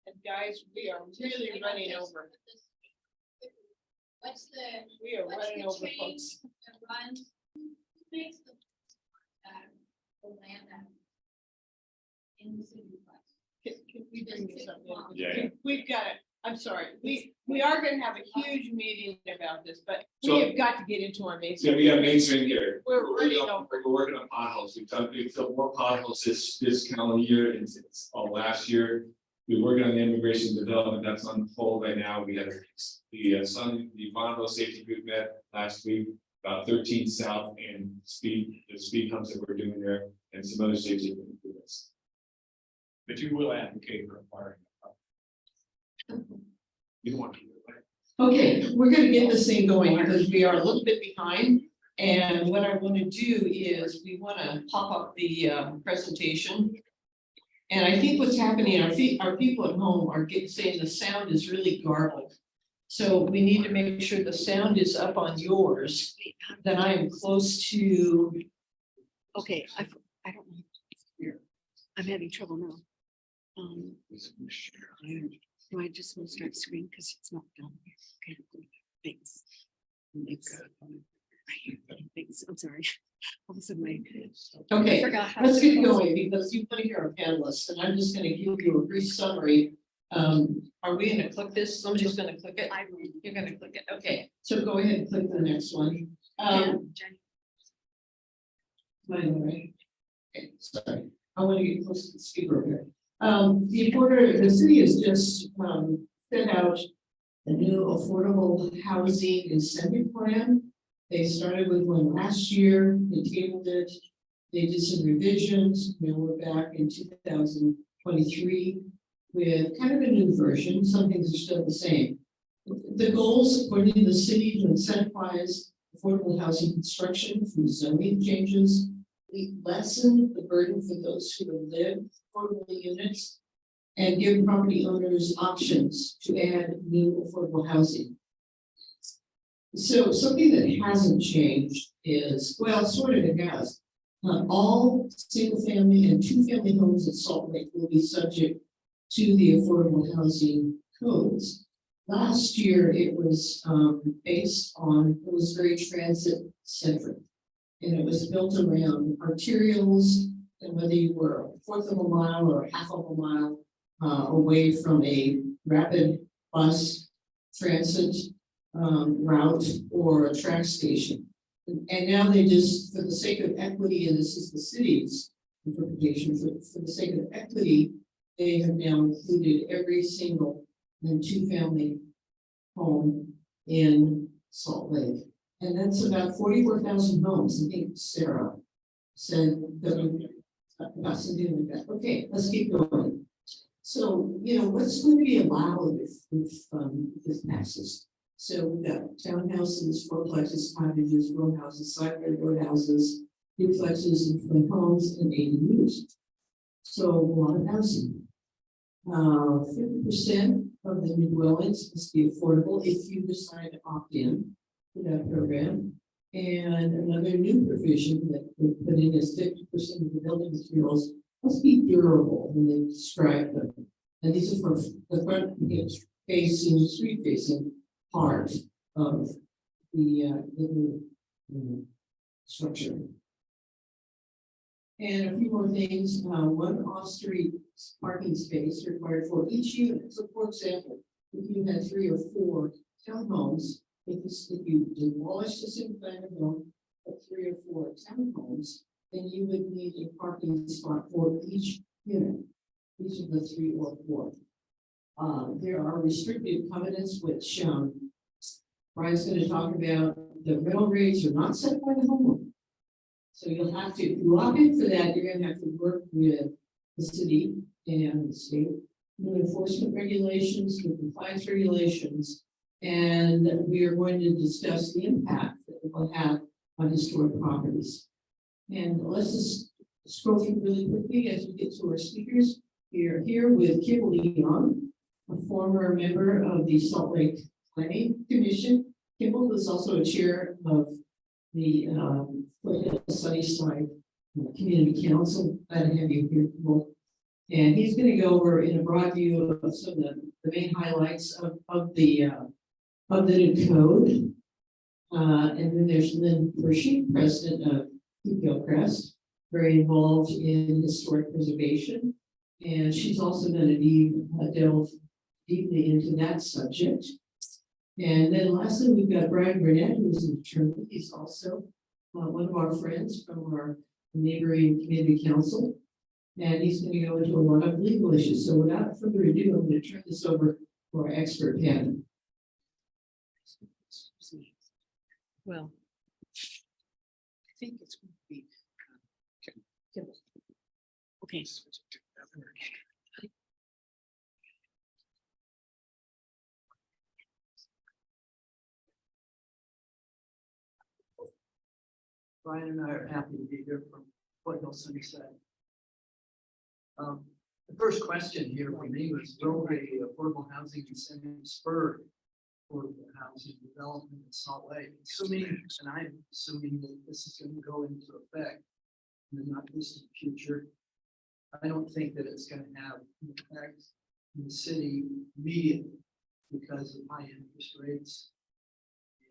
and guys, we are really running over. What's the? We are what's running the over, chain folks. that runs? Who makes the land out in the city? Can we bring this up? Yeah. We've got it. I'm sorry. We are gonna have a huge meeting about this, but we So- have got to get into our main. So we have Main Street here. We're running We're working on potholes. We've filled more potholes this calendar year and since last year. We're working on the immigration development. That's on hold right now. We had the Bonneville Safety Group met last week. About 13 South and the speed humps that we're doing there and some other safety improvements. But you will advocate for acquiring. You don't want to do it, right? Okay, we're gonna get this thing going because we are a little bit behind. And what I want to do is we want to pop up the presentation. And I think what's happening, our people at home are saying the sound is really garbled. So we need to make sure the sound is up on yours, that I am close to. Okay, I don't know. I'm having trouble now. Do I just want to start screen because it's not done? Okay, thanks. Thanks, I'm sorry. All of a sudden I Okay, forgot how let's to get close. going because you want to hear our panelists and I'm just gonna give you a brief summary. Are we gonna click this? Somebody's gonna click it? You're gonna click it. Okay, so go ahead and click the next one. Jenny. Mine, right? Okay, sorry. I want to get close to the speaker here. The city has just, set out a new affordable housing incentive plan. They started with one last year, they tabled it, they did some revisions, we're back in 2023 with kind of a new version, some things are still the same. The goals, according to the city, to incentivize affordable housing construction through zoning changes, we lessen the burden for those who have lived affordable units, and give property owners options to add new affordable housing. So something that hasn't changed is, well, sort of it has. All single family and two family homes at Salt Lake will be subject to the affordable housing codes. Last year, it was based on, it was very transit centric. And it was built around arterials, and whether you were a fourth of a mile or a half of a mile away from a rapid bus transit route or a track station. And now they just, for the sake of equity, and this is the city's interpretation, for the sake of equity, they have now included every single and two family home in Salt Lake. And that's about 44,000 homes. I think Sarah said that about something like that. Okay, let's keep going. So, what's going to be allowed if this passes? So we've got townhouses, fourplexes, cottages, row houses, side road houses, duplexes, and twin homes, and ADUs. So a lot of housing. 50% of the new dwellings must be affordable if you decide to opt in to that program. And another new provision that they put in is 50% of the building materials must be durable when they describe them. And these are from the front facing, street facing part of the new structure. And a few more things, one off-street parking space required for each unit. So for example, if you had 3 or 4 townhomes, if you demolish the single family home, of 3 or 4 townhomes, then you would need a parking spot for each unit, each of the 3 or 4. There are restricted covenants, which Brian's going to talk about. The rental rates are not set by the homeowner. So you'll have to, if you opt in for that, you're going to have to work with the city and the state, new enforcement regulations, new compliance regulations, and we are going to discuss the impact that it will have on historic properties. And let's just scroll through really quickly as we get to our speakers. We are here with Kimberly Young, a former member of the Salt Lake Planning Commission. Kimball was also a chair of the Sunnyside Community Council. Glad to have you here, Kimball. And he's going to go over in a broad view of some of the main highlights of the new code. And then there's Lynn Pershing, president of Hillcrest, very involved in historic preservation. And she's also going to delve deeply into that subject. And then lastly, we've got Brian Burnett, who's an attorney. He's also one of our friends from our neighboring community council. And he's going to go into a lot of legal issues. So without further ado, I'm going to turn this over to our expert panel. Well, I think it's going to be. Okay. Brian and I are happy to be here from Fort Hill Sunnyside. The first question here for me was, will the affordable housing incentive spur affordable housing development in Salt Lake? Assuming, and I'm assuming that this is going to go into effect in the not distant future, I don't think that it's going to have an effect in the city immediately because of high interest rates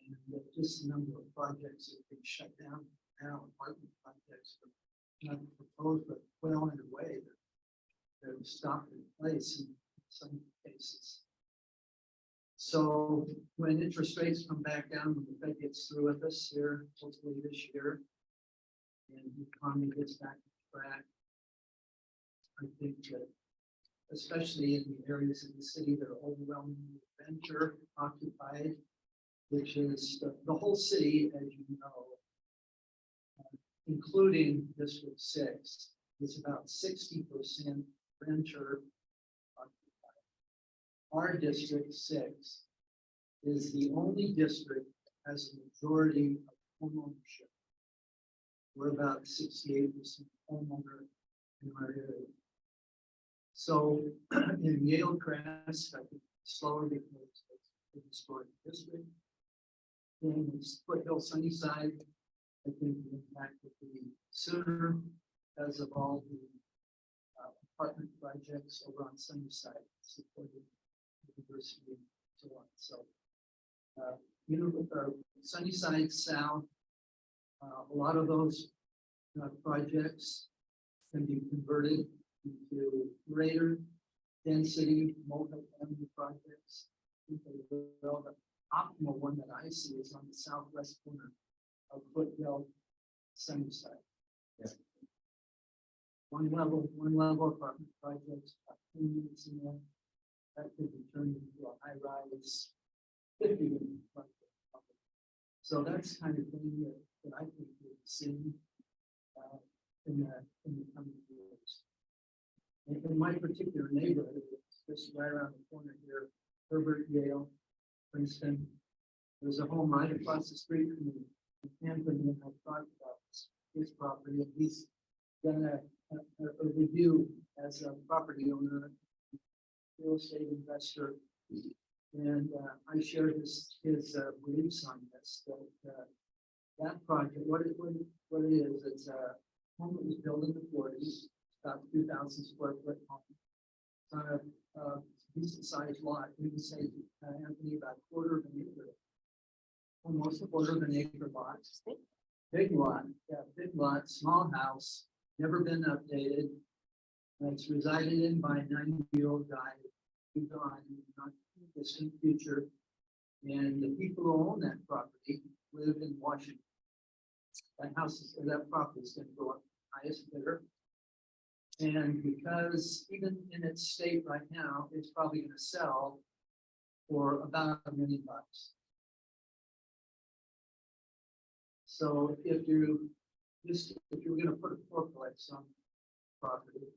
And just the number of projects that have been shut down now, apartment projects, are not proposed, but well underway. They're stopped in place in some cases. So when interest rates come back down, when the Fed gets through with us here, hopefully this year, and the economy gets back on track, I think that especially in the areas of the city that are overwhelmingly venture occupied, which is the whole city, as you know, including District 6, is about 60% venture occupied. Our District 6 is the only district that has a majority of home ownership. We're about 68% homeowner in our area. So in Yale Crest, I think it's slower because it's a historic district. In Foothill Sunnyside, I think the impact would be sooner because of all the apartment projects over on Sunnyside supporting university and so on. So, Sunnyside South, a lot of those projects can be converted into greater density multi-family projects. Well, the optimal one that I see is on the southwest corner of Foothill Sunnyside. Yes. One level apartment projects, about 2 units in there. That could be turned into a high rise 50-unit project. So that's kind of thing that I think we'll see in the coming years. In my particular neighborhood, it's just right around the corner here, Herbert Yale, Princeton. There's a home right across the street from me. Anthony and I talked about his property, and he's done a review as a property owner, real estate investor. And I share his beliefs on this, that project, what it is, it's a home that was built in the 40s, about 2,000 square foot home. It's on a decent sized lot. We can say, Anthony, about a quarter of an acre, almost a quarter of an acre lot. Big lot, yeah, big lot, small house, never been updated. And it's resided in by a 90-year-old guy who's gone in the not distant future. And the people who own that property live in Washington. That property is going to go up highest bidder. And because even in its state right now, it's probably going to sell for about $1 million. So if you're going to put a fourplex on property,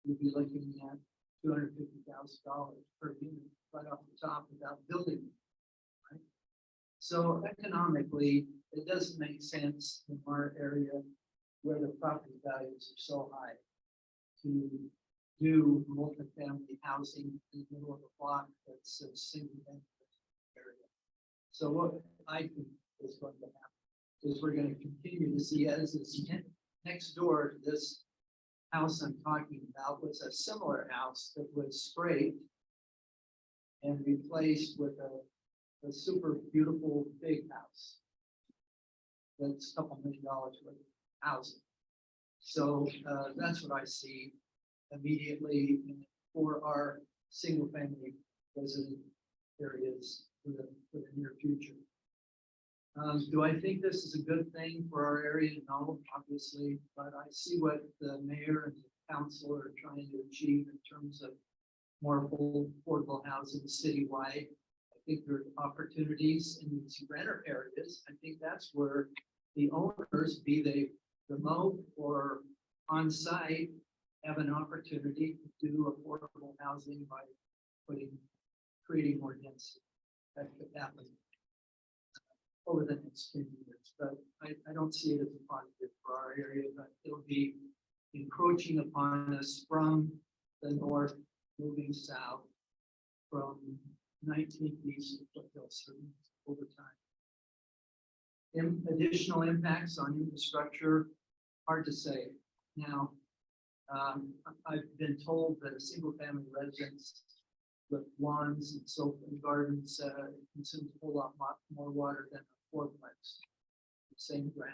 you'd be looking at $250,000 per unit right off the top without building. Right? So economically, it doesn't make sense in our area where the property values are so high to do multifamily housing in the middle of a block that's a single area. So what I think is going to happen is we're going to continue to see, as is next door to this house I'm talking about was a similar house that was scraped and replaced with a super beautiful big house. That's a couple $1 million worth of housing. So that's what I see immediately for our single family resident areas for the near future. Do I think this is a good thing for our area? No, obviously, but I see what the mayor and the council are trying to achieve in terms of more affordable housing citywide. I think there are opportunities in these renter areas. I think that's where the owners, be they remote or on site, have an opportunity to do affordable housing by creating more density. That could happen over the next 10 years, but I don't see it as a positive for our area, but it'll be encroaching upon us from the north, moving south from 19th east to Foothill over time. Additional impacts on infrastructure, hard to say. Now, I've been told that a single family residence with lawns and so and gardens, consumes a whole lot more water than a fourplex. Same ground.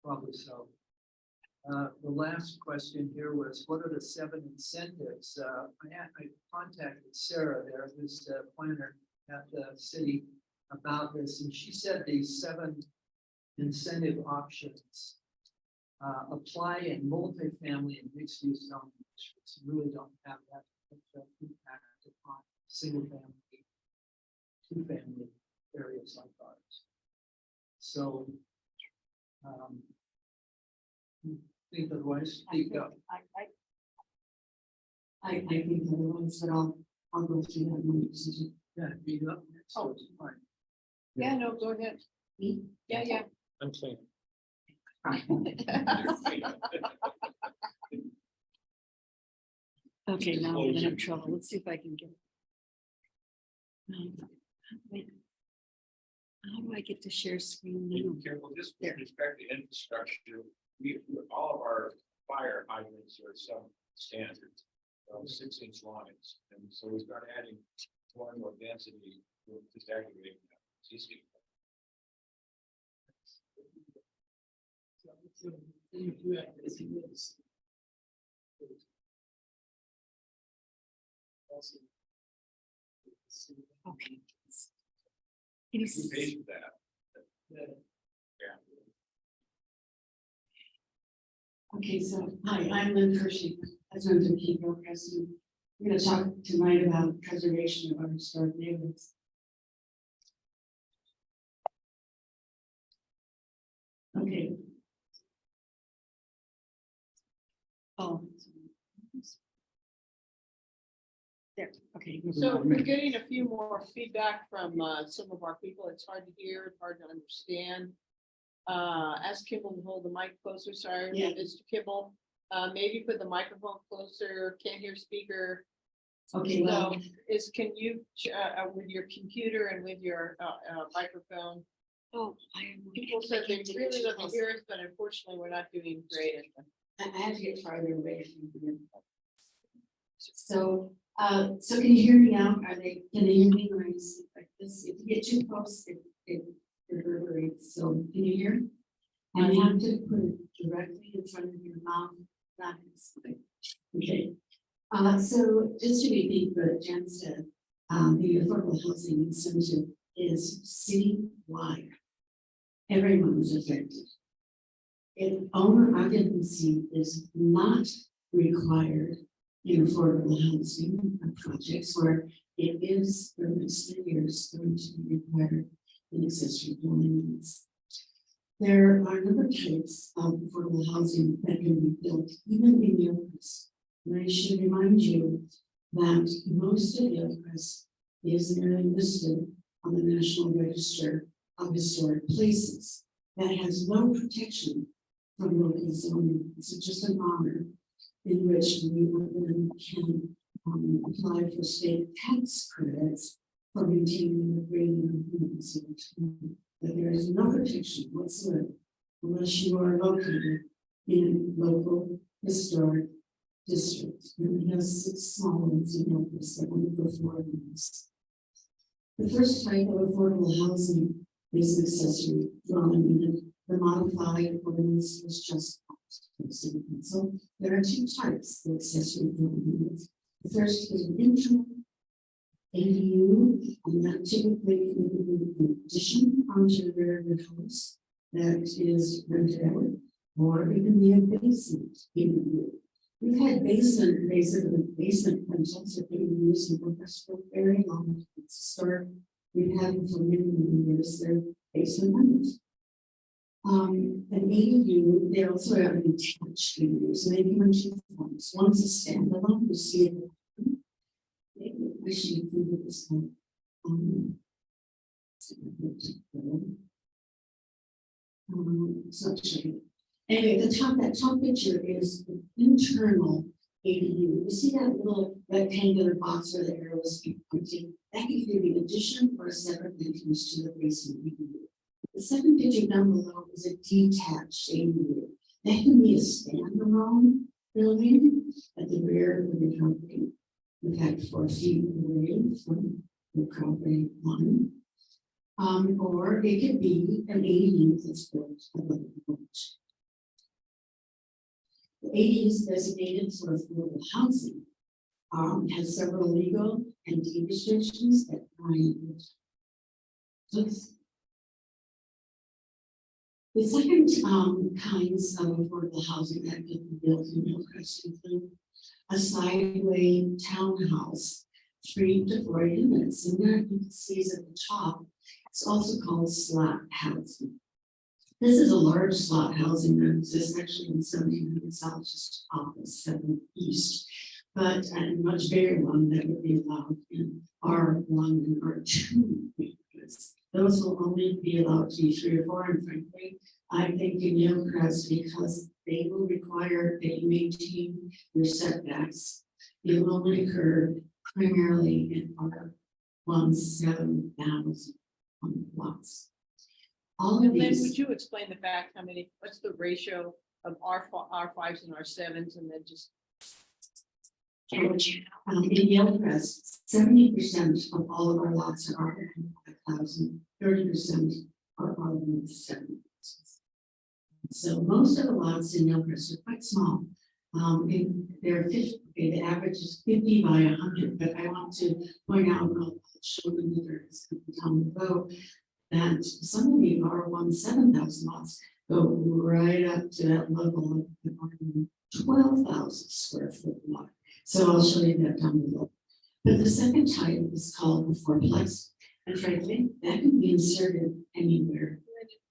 Probably so. The last question here was, what are the 7 incentives? I contacted Sarah there, who's the planner at the city, about this, and she said these 7 incentive options apply in multifamily and mixed use zoning districts. Really don't have that impact upon single family, 2-family areas like ours. So, think otherwise, speak up. I think the ones that I'll go through that one decision. Yeah, beat up. So it's fine. Yeah, no, go ahead. Me? Yeah. I'm clean. Okay, now I'm gonna have trouble. Let's see if I can get. Wait. How do I get to share screen now? Careful, just There. with respect to infrastructure, all of our fire hydrants are some standards, 6-inch lines, and so we start adding more and more density, we're just aggravating that. It's easy. Okay. Can you You see? pay for that. Yeah. Okay, so, hi, I'm Lynn Hershey, husband of Keeper President. We're gonna talk tonight about preservation of our historic neighborhoods. Okay. Oh. There, okay. So we're getting a few more feedback from some of our people. It's hard to hear, it's hard to understand. Ask Kimball to hold the mic closer, sorry, Yeah. Mr. Kimball. Maybe put the microphone closer, can't hear speaker. Okay, well, So can you, with your computer and with your microphone? oh, People said they really love to hear us, but unfortunately, we're not doing great at them. I have to get farther away from here. So, so can you hear me now? Can they hear me when I speak like this? If you get too close, it reverberates. So can you hear? And you have to put it directly in front of your mouth. That is okay. So just to repeat what Jen said, the affordable housing incentive is citywide. Everyone is affected. If owner occupancy is not required in affordable housing projects where it is for the next 3 years going to be required in accessory dwelling units. There are a number of types of affordable housing that can be built even in Yonkers. And I should remind you that most of Yonkers is merely listed on the National Register of Historic Places that has no protection from local zoning. It's just an honor in which we can apply for state tax credits for maintaining the green homes. But there is no protection whatsoever unless you are located in local historic districts. And we have 6 small ones in Memphis that only go for these. The first type of affordable housing is an accessory dwelling unit. The modified ordinance was just passed. So there are 2 types of accessory dwelling units. The first is an internal ADU, and that typically would be an addition onto the rear of the house that is rented out, or it can be a basement ADU. We've had basement rentals that have been used in Memphis for very long. We've had them for many years. They're basement rentals. An ADU, they also have an attached ADU, so they come in 2 forms. One's a standalone, you see it. Actually, you can do this one. Anyway, that top picture is the internal ADU. You see that little rectangular box where the arrow is pointing? That can either be an addition or a separate entrance to the basement ADU. The second picture down below is a detached ADU. That can be a standalone building at the rear of the property, in fact, 4 feet away from the property line. Or it could be an ADU that's built above the porch. The ADU is designated for affordable housing. Has several legal and deed restrictions that Brian looks. The second kinds of affordable housing that could be built in Hillcrest include a sideway townhouse, 3 to 4 units, and there you can see is at the top. It's also called slot housing. This is a large slot housing that exists actually in 1700 South, just off of 7 East, but a much bigger one that would be allowed in R1 and R2 neighborhoods. Those will only be allowed to be 3 or 4, and frankly, I think in Hillcrest, because they will require that you maintain your setbacks, they will only occur primarily in R1 7,000 lots. All of And then these. would you explain the fact, what's the ratio of R5s and R7s, and then just. In Hillcrest, 70% of all of our lots are R1,000, 30% are R1,700. So most of the lots in Hillcrest are quite small. They're 50, the average is 50 by 100, but I want to point out, I'll show them later down below, that some of the R1 7,000 lots go right up to that level of 12,000 square foot lot. So I'll show you that down below. But the second type is called the fourplex, and frankly, that can be inserted anywhere.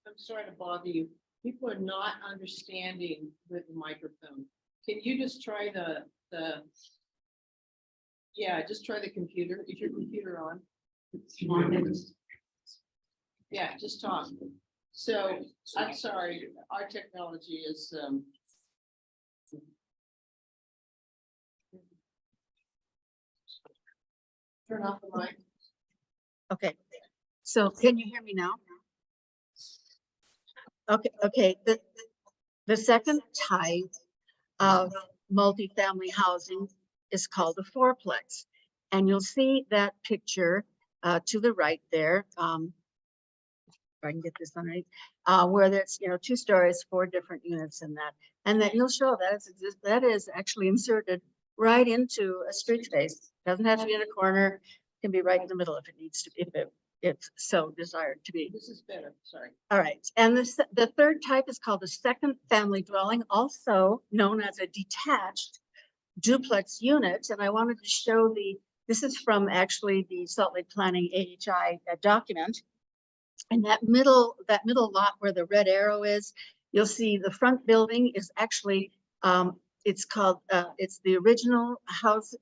I'm sorry to bother you. People are not understanding with the microphone. Can you just try just try the computer. Is your computer on? Yeah, just talk. So I'm sorry, our technology is turn off the mic. Okay, so can you hear me now? Okay, the second type of multifamily housing is called a fourplex. And you'll see that picture to the right there. If I can get this on right, where there's 2 stories, 4 different units in that. And then you'll show that is actually inserted right into a street space. Doesn't have to be in a corner, can be right in the middle if it needs to be, if so desired to be. This is better, sorry. All right, and the third type is called a second family dwelling, also known as a detached duplex unit. And I wanted to show this is from actually the Salt Lake Planning AHI document. And that middle lot where the red arrow is, you'll see the front building is actually, it's the original house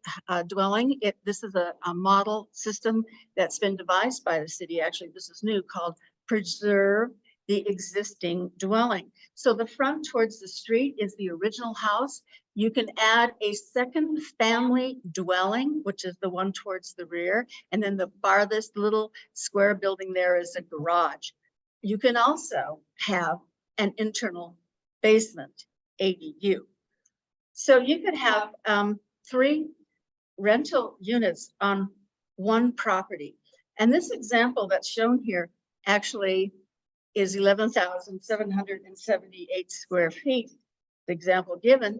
dwelling. This is a model system that's been devised by the city. Actually, this is new, called Preserve the Existing Dwelling. So the front towards the street is the original house. You can add a second family dwelling, which is the one towards the rear. And then the farthest little square building there is a garage. You can also have an internal basement ADU. So you could have 3 rental units on one property. And this example that's shown here actually is 11,778 square feet, the example given,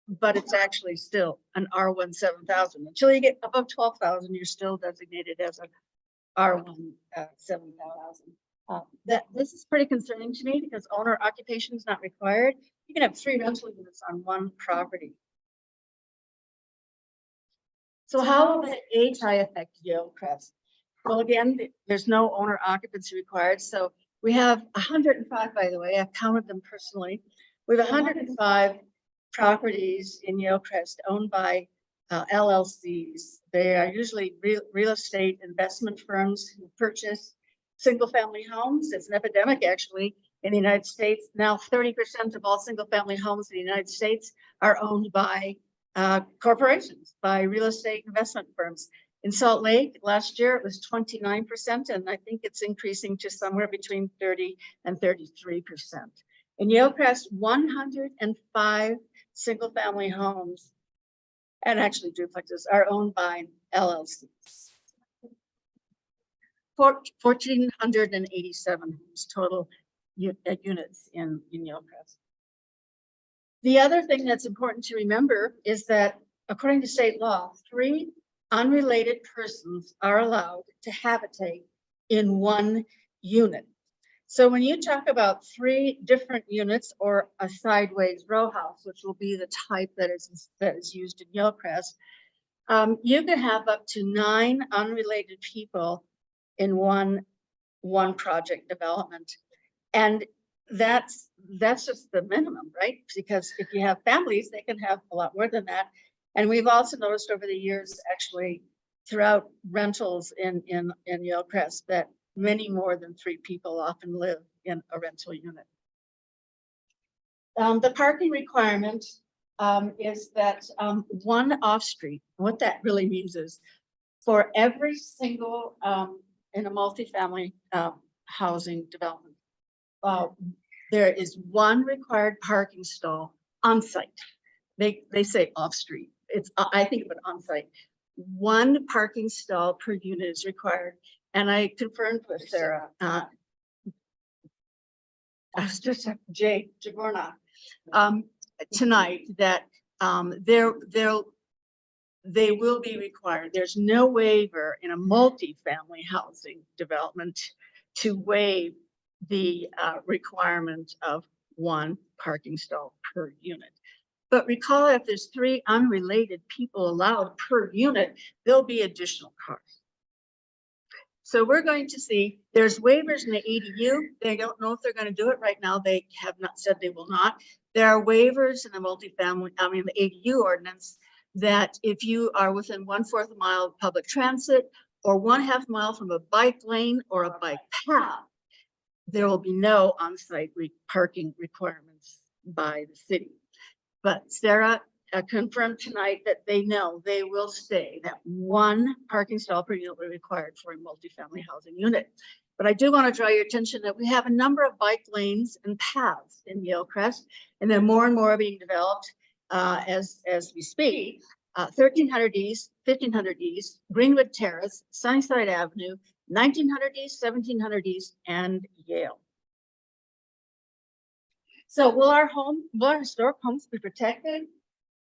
but it's actually still an R1 7,000. Until you get above 12,000, you're still designated as an R1 7,000. This is pretty concerning to me because owner occupation is not required. You can have 3 rental units on one property. So how will the AHI affect Hillcrest? Well, again, there's no owner occupancy required. So we have 105, by the way, I've counted them personally. We have 105 properties in Hillcrest owned by LLCs. They are usually real estate investment firms who purchase single family homes. It's an epidemic actually in the United States. Now 30% of all single family homes in the United States are owned by corporations, by real estate investment firms. In Salt Lake last year, it was 29%, and I think it's increasing to somewhere between 30 and 33%. In Hillcrest, 105 single family homes and actually duplexes are owned by LLCs. 1,487 homes total units in Yellowcrest. The other thing that's important to remember is that according to state law, 3 unrelated persons are allowed to habitate in one unit. So when you talk about 3 different units or a sideways row house, which will be the type that is used in Yellowcrest, you can have up to 9 unrelated people in one project development. And that's just the minimum, right? Because if you have families, they can have a lot more than that. And we've also noticed over the years, actually, throughout rentals in Yellowcrest, that many more than 3 people often live in a rental unit. The parking requirement is that 1 off-street. What that really means is for every single in a multifamily housing development, there is 1 required parking stall on site. They say off street. It's I think of it on site. 1 parking stall per unit is required, and I confirmed with Sarah. I was just Jay Jaborna tonight that they will be required. There's no waiver in a multifamily housing development to waive the requirement of 1 parking stall per unit. But recall, if there's 3 unrelated people allowed per unit, there'll be additional cars. So we're going to see there's waivers in the ADU. They don't know if they're going to do it right now. They have not said they will not. There are waivers in the multifamily, the ADU ordinance, that if you are within 1/4 mile of public transit or 1/2 mile from a bike lane or a bike path, there will be no on-site parking requirements by the city. But Sarah confirmed tonight that they know they will stay that 1 parking stall per unit will be required for a multifamily housing unit. But I do want to draw your attention that we have a number of bike lanes and paths in Yellowcrest, and then more and more are being developed as we speak. 1300 East, 1500 East, Greenwood Terrace, Sunnyside Avenue, 1900 East, 1700 East, and Yale. So will our historic homes be protected?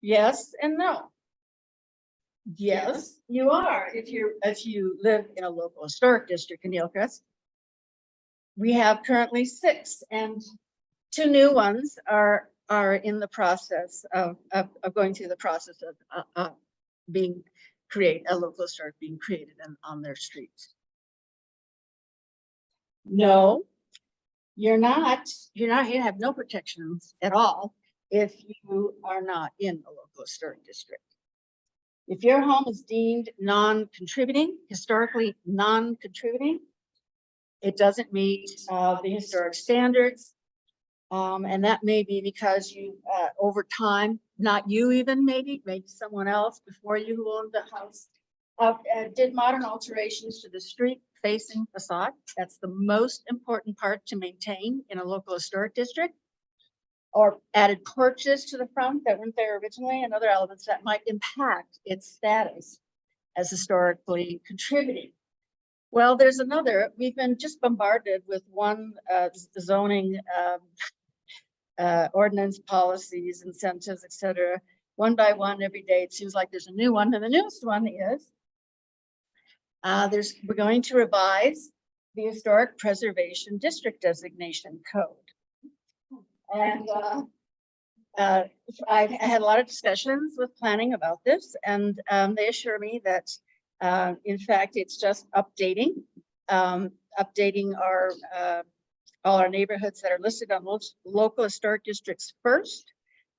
Yes and no. Yes, you are. If you live in a local historic district in Yellowcrest. We have currently 6, and 2 new ones are in the process of going through the process of a local historic being created on their streets. No, you have no protections at all if you are not in a local historic district. If your home is deemed non-contributing, historically non-contributing, it doesn't meet the historic standards. And that may be because you, over time, not you even, maybe someone else before you who owned the house, did modern alterations to the street facing facade. That's the most important part to maintain in a local historic district. Or added porches to the front that weren't there originally, and other elements that might impact its status as historically contributing. Well, there's another. We've been just bombarded with one zoning ordinance, policies, incentives, etc. One by one every day. It seems like there's a new one, and the newest one is we're going to revise the Historic Preservation District Designation Code. And I had a lot of discussions with planning about this, and they assure me that, in fact, it's just updating all our neighborhoods that are listed on local historic districts first,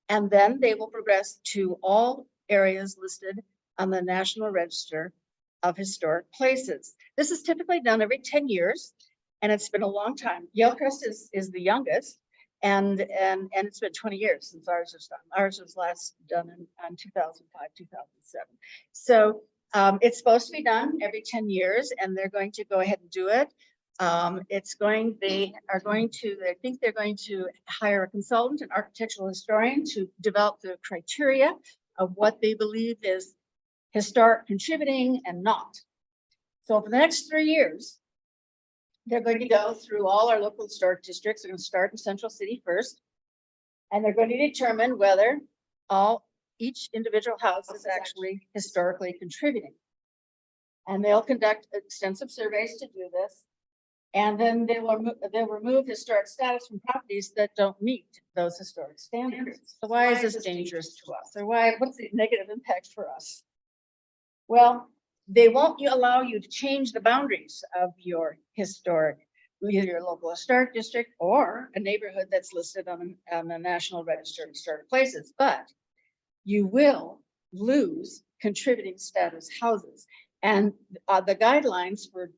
and then they will progress to all areas listed on the National Register of Historic Places. This is typically done every 10 years, and it's been a long time. Yellowcrest is the youngest. And it's been 20 years since ours was done. Ours was last done in 2005, 2007. So it's supposed to be done every 10 years, and they're going to go ahead and do it. I think they're going to hire a consultant, an architectural historian, to develop the criteria of what they believe is historic contributing and not. So for the next 3 years, they're going to go through all our local historic districts. They're going to start in Central City first. And they're going to determine whether each individual house is actually historically contributing. And they'll conduct extensive surveys to do this. And then they'll remove historic status from properties that don't meet those historic standards. So why is this dangerous to us? Or what's the negative impact for us? Well, they won't allow you to change the boundaries of your historic, either your local historic district or a neighborhood that's listed on the National Register of Historic Places, but you will lose contributing status houses. And the guidelines for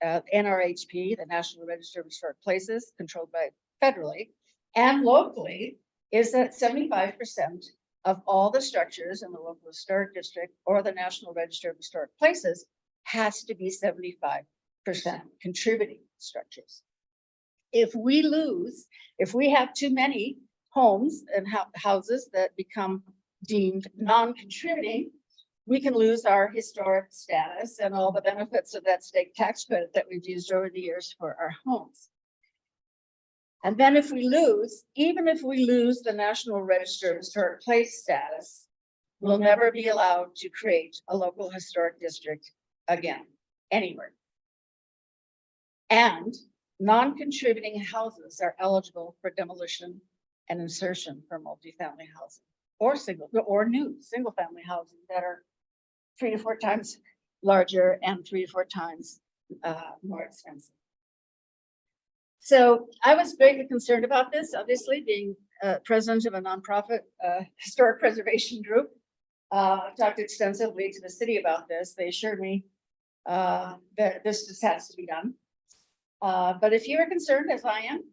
NRHP, the National Register of Historic Places, controlled by federally and locally, is that 75% of all the structures in the local historic district or the National Register of Historic Places has to be 75% contributing structures. If we have too many homes and houses that become deemed non-contributing, we can lose our historic status and all the benefits of that state tax credit that we've used over the years for our homes. And then even if we lose the National Register of Historic Place status, we'll never be allowed to create a local historic district again, anywhere. And non-contributing houses are eligible for demolition and insertion for multifamily housing or new single-family housing that are 3 to 4 times larger and 3 to 4 times more expensive. So I was greatly concerned about this, obviously being president of a nonprofit historic preservation group. Talked extensively to the city about this. They assured me that this just has to be done. But if you are concerned, as I am,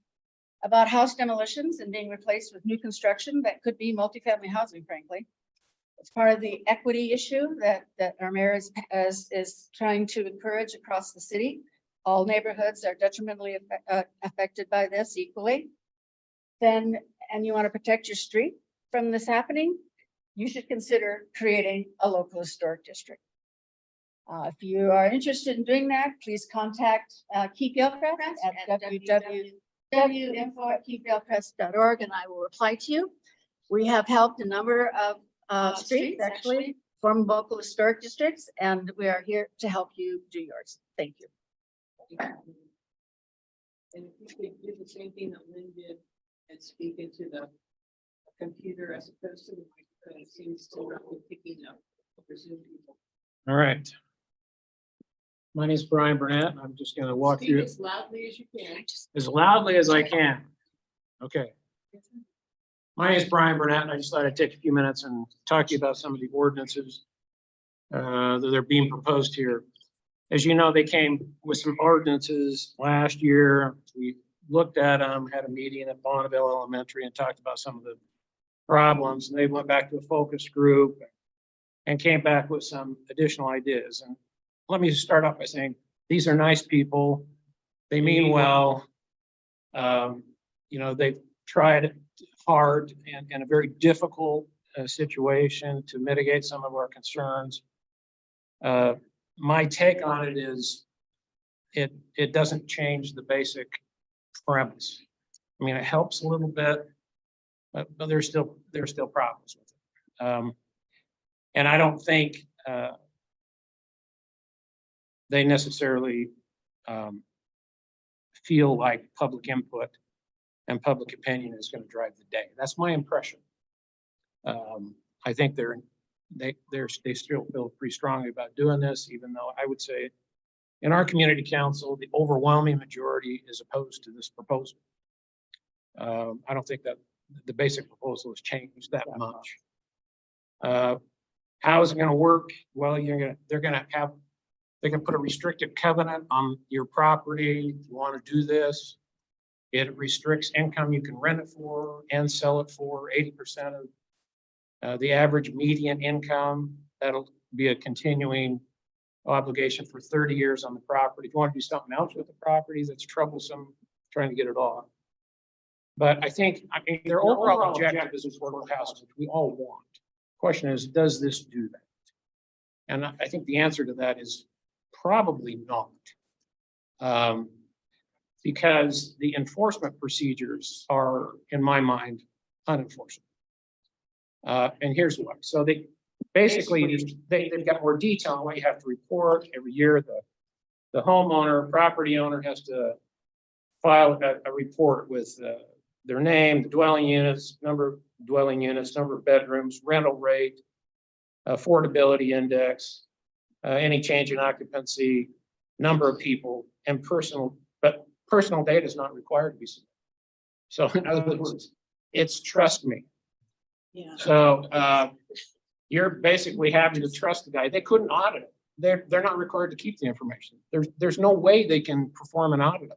about house demolitions and being replaced with new construction that could be multifamily housing, frankly, it's part of the equity issue that our mayor is trying to encourage across the city. All neighborhoods are detrimentally affected by this equally. And you want to protect your street from this happening, you should consider creating a local historic district. If you are interested in doing that, please contact Keith Gilchrist at www.info@keithgilchrist.org and I will reply to you. We have helped a number of streets actually from local historic districts, and we are here to help you do yours. Thank you. And if you could do the same thing that Lynn did and speak into the computer as opposed to the microphone, it seems to not be picking up over Zoom people. All right. My name is Brian Burnett. I'm just going to walk Speak through as loudly as you can. as loudly as I can. Okay. My name is Brian Burnett, and I just thought I'd take a few minutes and talk to you about some of the ordinances that are being proposed here. As you know, they came with some ordinances last year. We looked at them, had a meeting at Bonneville Elementary and talked about some of the problems. And they went back to a focus group and came back with some additional ideas. And let me start off by saying, these are nice people. They mean well. They've tried hard and in a very difficult situation to mitigate some of our concerns. My take on it is it doesn't change the basic premise. I mean, it helps a little bit, but there's still problems with it. And I don't think they necessarily feel like public input and public opinion is going to drive the day. That's my impression. I think they still feel pretty strongly about doing this, even though I would say in our community council, the overwhelming majority is opposed to this proposal. I don't think that the basic proposal has changed that much. How is it going to work? Well, they can put a restrictive covenant on your property. If you want to do this, it restricts income you can rent it for and sell it for 80% of the average median income. That'll be a continuing obligation for 30 years on the property. If you want to do something else with the property that's troublesome, trying to get it off. But I mean, their overall objective is affordable housing, which we all want. Of Question is, does this do that? And I think the answer to that is probably not. Because the enforcement procedures are, in my mind, unenforceable. And here's why. So they basically, they've got more detail on what you have to report every year. The homeowner, property owner has to file a report with their name, the dwelling units, number of dwelling units, number of bedrooms, rental rate, affordability index, any change in occupancy, number of people, and personal data is not required to be submitted. So in other words, it's trust me. Yeah. So you're basically having to trust the guy. They couldn't audit it. They're not required to keep the information. There's no way they can perform an audit,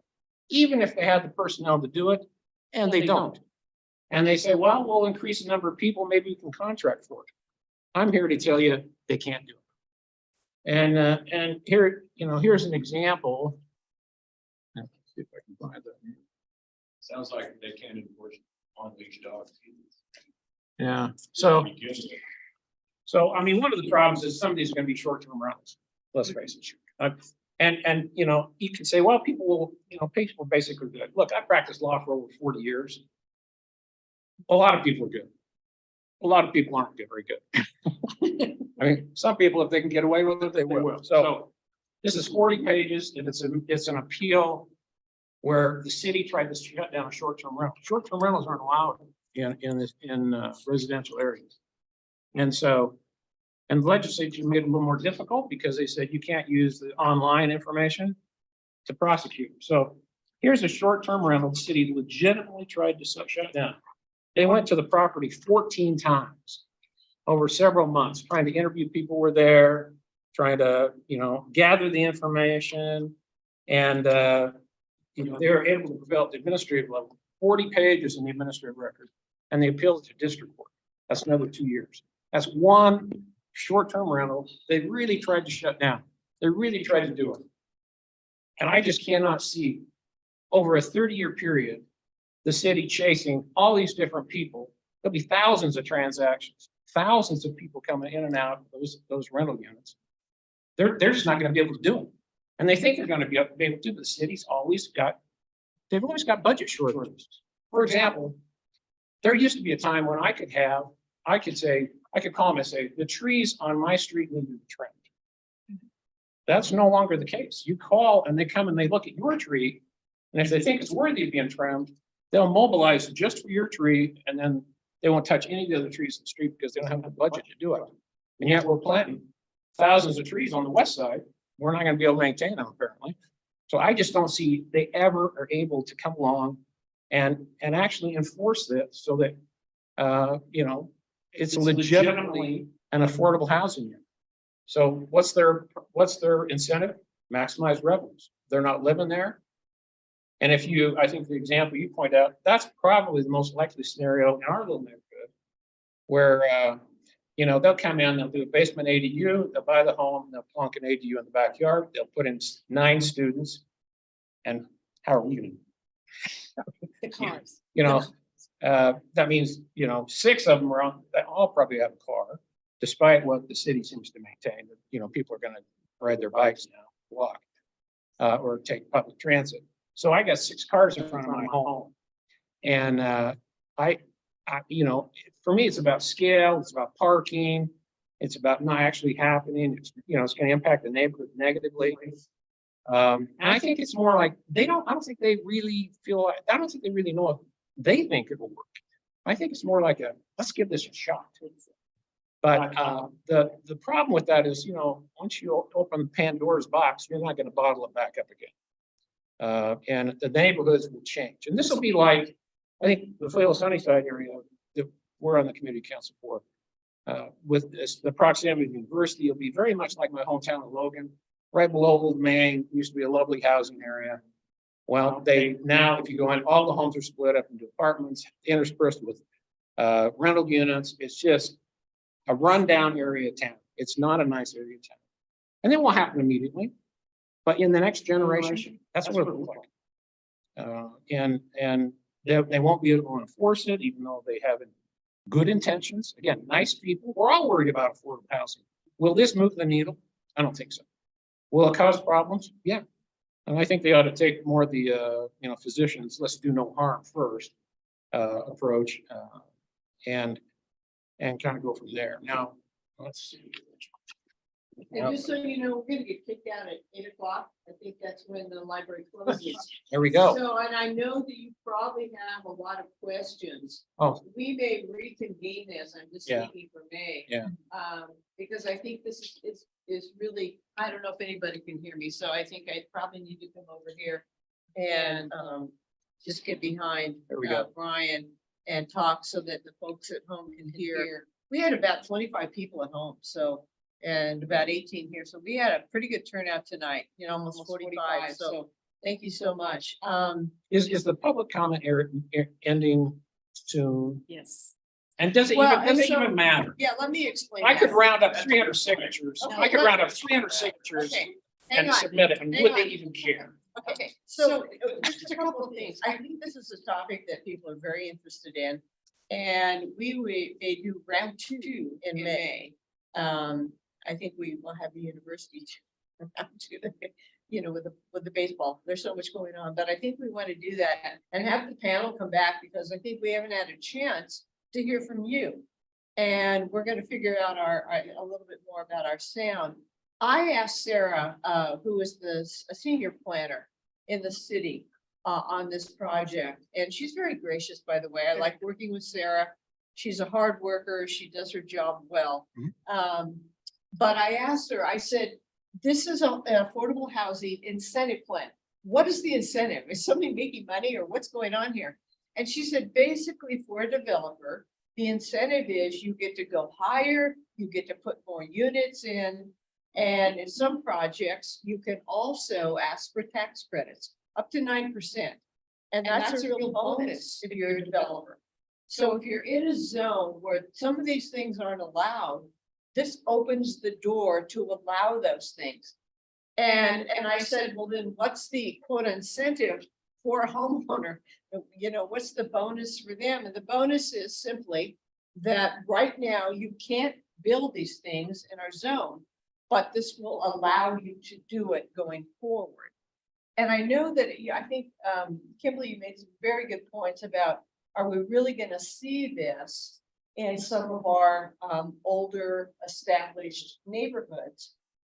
even if they had the personnel to do it, and they don't. And they say, well, we'll increase the number of people, maybe you can contract for it. I'm here to tell you they can't do it. And here, here's an example. Let's see if I can find that. Sounds like they can't enforce on leash dogs. Yeah. So I mean, one of the problems is some of these are going to be short-term rentals. Let's face it. And you can say, well, people are basically good. Look, I practiced law for over 40 years. A lot of people are good. A lot of people aren't good, very good. I mean, some people, if they can get away with it, they will. So this is 40 pages, and it's an appeal where the city tried to shut down a short-term rental. Short-term rentals aren't allowed in residential areas. And so, and the legislature made it a little more difficult because they said you can't use the online information to prosecute. So here's a short-term rental the city legitimately tried to shut down. They went to the property 14 times over several months, trying to interview people who were there, trying to, gather the information. And, they were able to prevail at the administrative level, 40 pages in the administrative record, and they appealed it to district court. That's another 2 years. That's one short-term rental they really tried to shut down. They really tried to do it. And I just cannot see over a 30-year period, the city chasing all these different people. There'll be thousands of transactions, thousands of people coming in and out of those rental units. They're just not going to be able to do it. And they think they're going to be able to do it. The city's they've always got budget shortages. For example, there used to be a time when I could call them and say, the trees on my street need to be trimmed. That's no longer the case. You call and they come and they look at your tree. And if they think it's worthy of being trimmed, they'll mobilize just for your tree. And then they won't touch any of the other trees in the street because they don't have the budget to do it. And yet we're planting thousands of trees on the west side. We're not going to be able to maintain them apparently. So I just don't see they ever are able to come along and actually enforce this so that, it's legitimately an affordable housing unit. So what's their incentive? Maximize revenues. They're not living there. And I think the example you point out, that's probably the most likely scenario in our little neighborhood where, they'll come in, they'll do a basement ADU, they'll buy the home, they'll plunk an ADU in the backyard, they'll put in 9 students. And how are we going to? The cars. That means, 6 of them they all probably have a car, despite what the city seems to maintain. That, people are going to ride their bikes now, walk, or take public transit. So I got 6 cars in front of my home. And for me, it's about scale, it's about parking, it's about not actually happening. It's going to impact the neighborhood negatively. And I think it's more like I don't think they really know if they think it will work. I think it's more like let's give this a shot. But the problem with that is, once you open Pandora's box, you're not going to bottle it back up again. And the neighborhoods will change. And this will be like, I think the Flail Sunnyside area that we're on the community council for, with the proximity of the university, it'll be very much like my hometown of Logan, right below Old Main, used to be a lovely housing area. Well, now, if you go in, all the homes are split up into apartments, interspersed with rental units. It's just a rundown area of town. It's not a nice area of town. And it won't happen immediately, but in the next generation, that's what it'll look like. And they won't be able to enforce it, even though they have good intentions, again, nice people. We're all worried about affordable housing. Will this move the needle? I don't think so. Will it cause problems? Yeah. And I think they ought to take more of the, physicians, let's do no harm first, approach, and kind of go from there. Now, let's see. And just so you know, we're gonna get kicked out at 8 o'clock. I think that's when the library closes. There we go. So, and I know that you probably have a lot of questions. Oh, We may reconvene this. I'm just Yeah. speaking for May. yeah. Because I think this is really, I don't know if anybody can hear me, so I think I probably need to come over here and, just get behind, There we go. Brian and talk so that the folks at home can hear. We had about 25 people at home, so, and about 18 here, so we had a pretty good turnout tonight, almost 45, so thank you so much. Is the public comment ending soon? Yes. And does it Well, even so- even matter? Yeah, let me explain. I could that. round up 300 signatures. Okay, I could let- round up 300 signatures Okay, hang and on. submit it, and hang would on. they even care? Okay, so just a couple of things. I think this is a topic that people are very interested in. And they do round 2 in May. I think we will have the university round 2, with the baseball. There's so much going on, but I think we want to do that and have the panel come back because I think we haven't had a chance to hear from you. And we're going to figure out a little bit more about our sound. I asked Sarah, who is a senior planner in the city, on this project, and she's very gracious, by the way. I like working with Sarah. She's a hard worker. She does her job well. But I asked her, I said, this is an affordable housing incentive plan. What is the incentive? Is somebody making money or what's going on here? And she said, basically for a developer, the incentive is you get to go higher, you get to put more units in. And in some projects, you can also ask for tax credits, up to 9%. And that's a real bonus if you're a developer. So if you're in a zone where some of these things aren't allowed, this opens the door to allow those things. And I said, well, then what's the quote incentive for a homeowner? What's the bonus for them? And the bonus is simply that right now you can't build these things in our zone, but this will allow you to do it going forward. And I know that, I think, Kimberly, you made some very good points about, are we really gonna see this in some of our older established neighborhoods?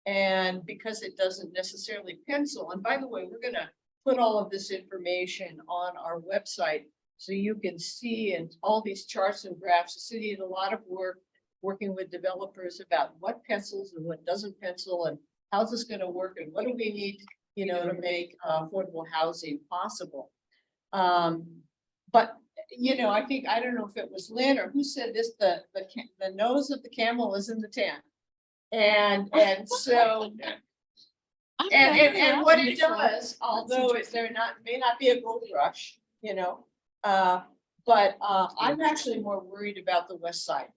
And because it doesn't necessarily pencil, and by the way, we're gonna put all of this information on our website so you can see and all these charts and graphs. The city did a lot of work working with developers about what pencils and what doesn't pencil and how's this gonna work and what do we need, to make affordable housing possible. But I think, I don't know if it was Lynn or who said this, the nose of the camel is in the tent. And so, and what it does, although may not be a gold rush, but I'm actually more worried about the west side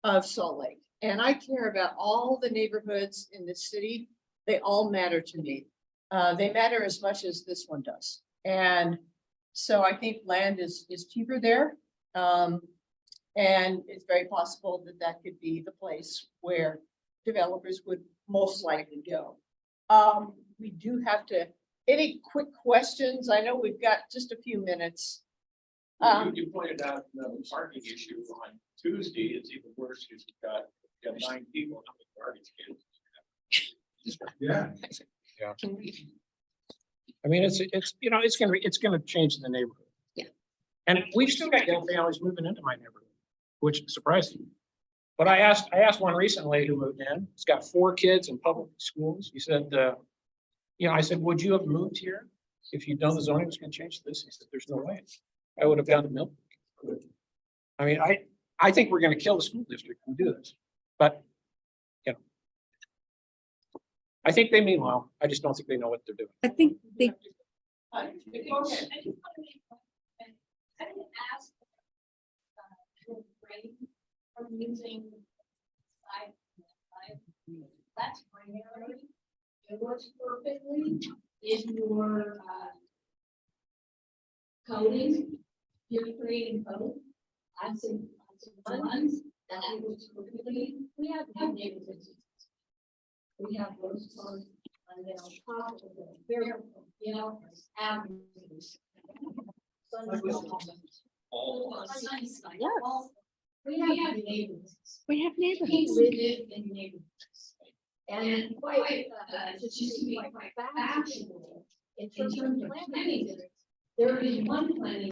of Salt Lake. And I care about all the neighborhoods in the city. They all matter to me. They matter as much as this one does. And so I think land is cheaper there. And it's very possible that could be the place where developers would most likely go. We do have to, any quick questions? I know we've got just a few minutes. You pointed out the parking issue on Tuesday. It's even worse because you've got 9 people. How many garbage cans? Yeah. Yeah. I mean, it's gonna change the neighborhood. Yeah. And we've still got young families moving into my neighborhood, which surprised me. But I asked one recently who moved in. He's got 4 kids in public schools. He said, I said, would you have moved here if you'd known the zoning was gonna change this? He said, there's no way. I would have gone to Milton. I mean, I think we're gonna kill the school district and do this, but I think they mean well. I just don't think they know what they're doing. I think they, I just want to make one comment. I didn't ask refrain from using that's primary. It works perfectly in your coding. You're creating code. I'm Ones that we have neighborhoods. We have those ones, and then on top of them, very, avenues. Yes. We have neighborhoods. We have People neighborhoods. live in neighborhoods. And quite, it used to be quite fashionable in terms of planning. There is one planning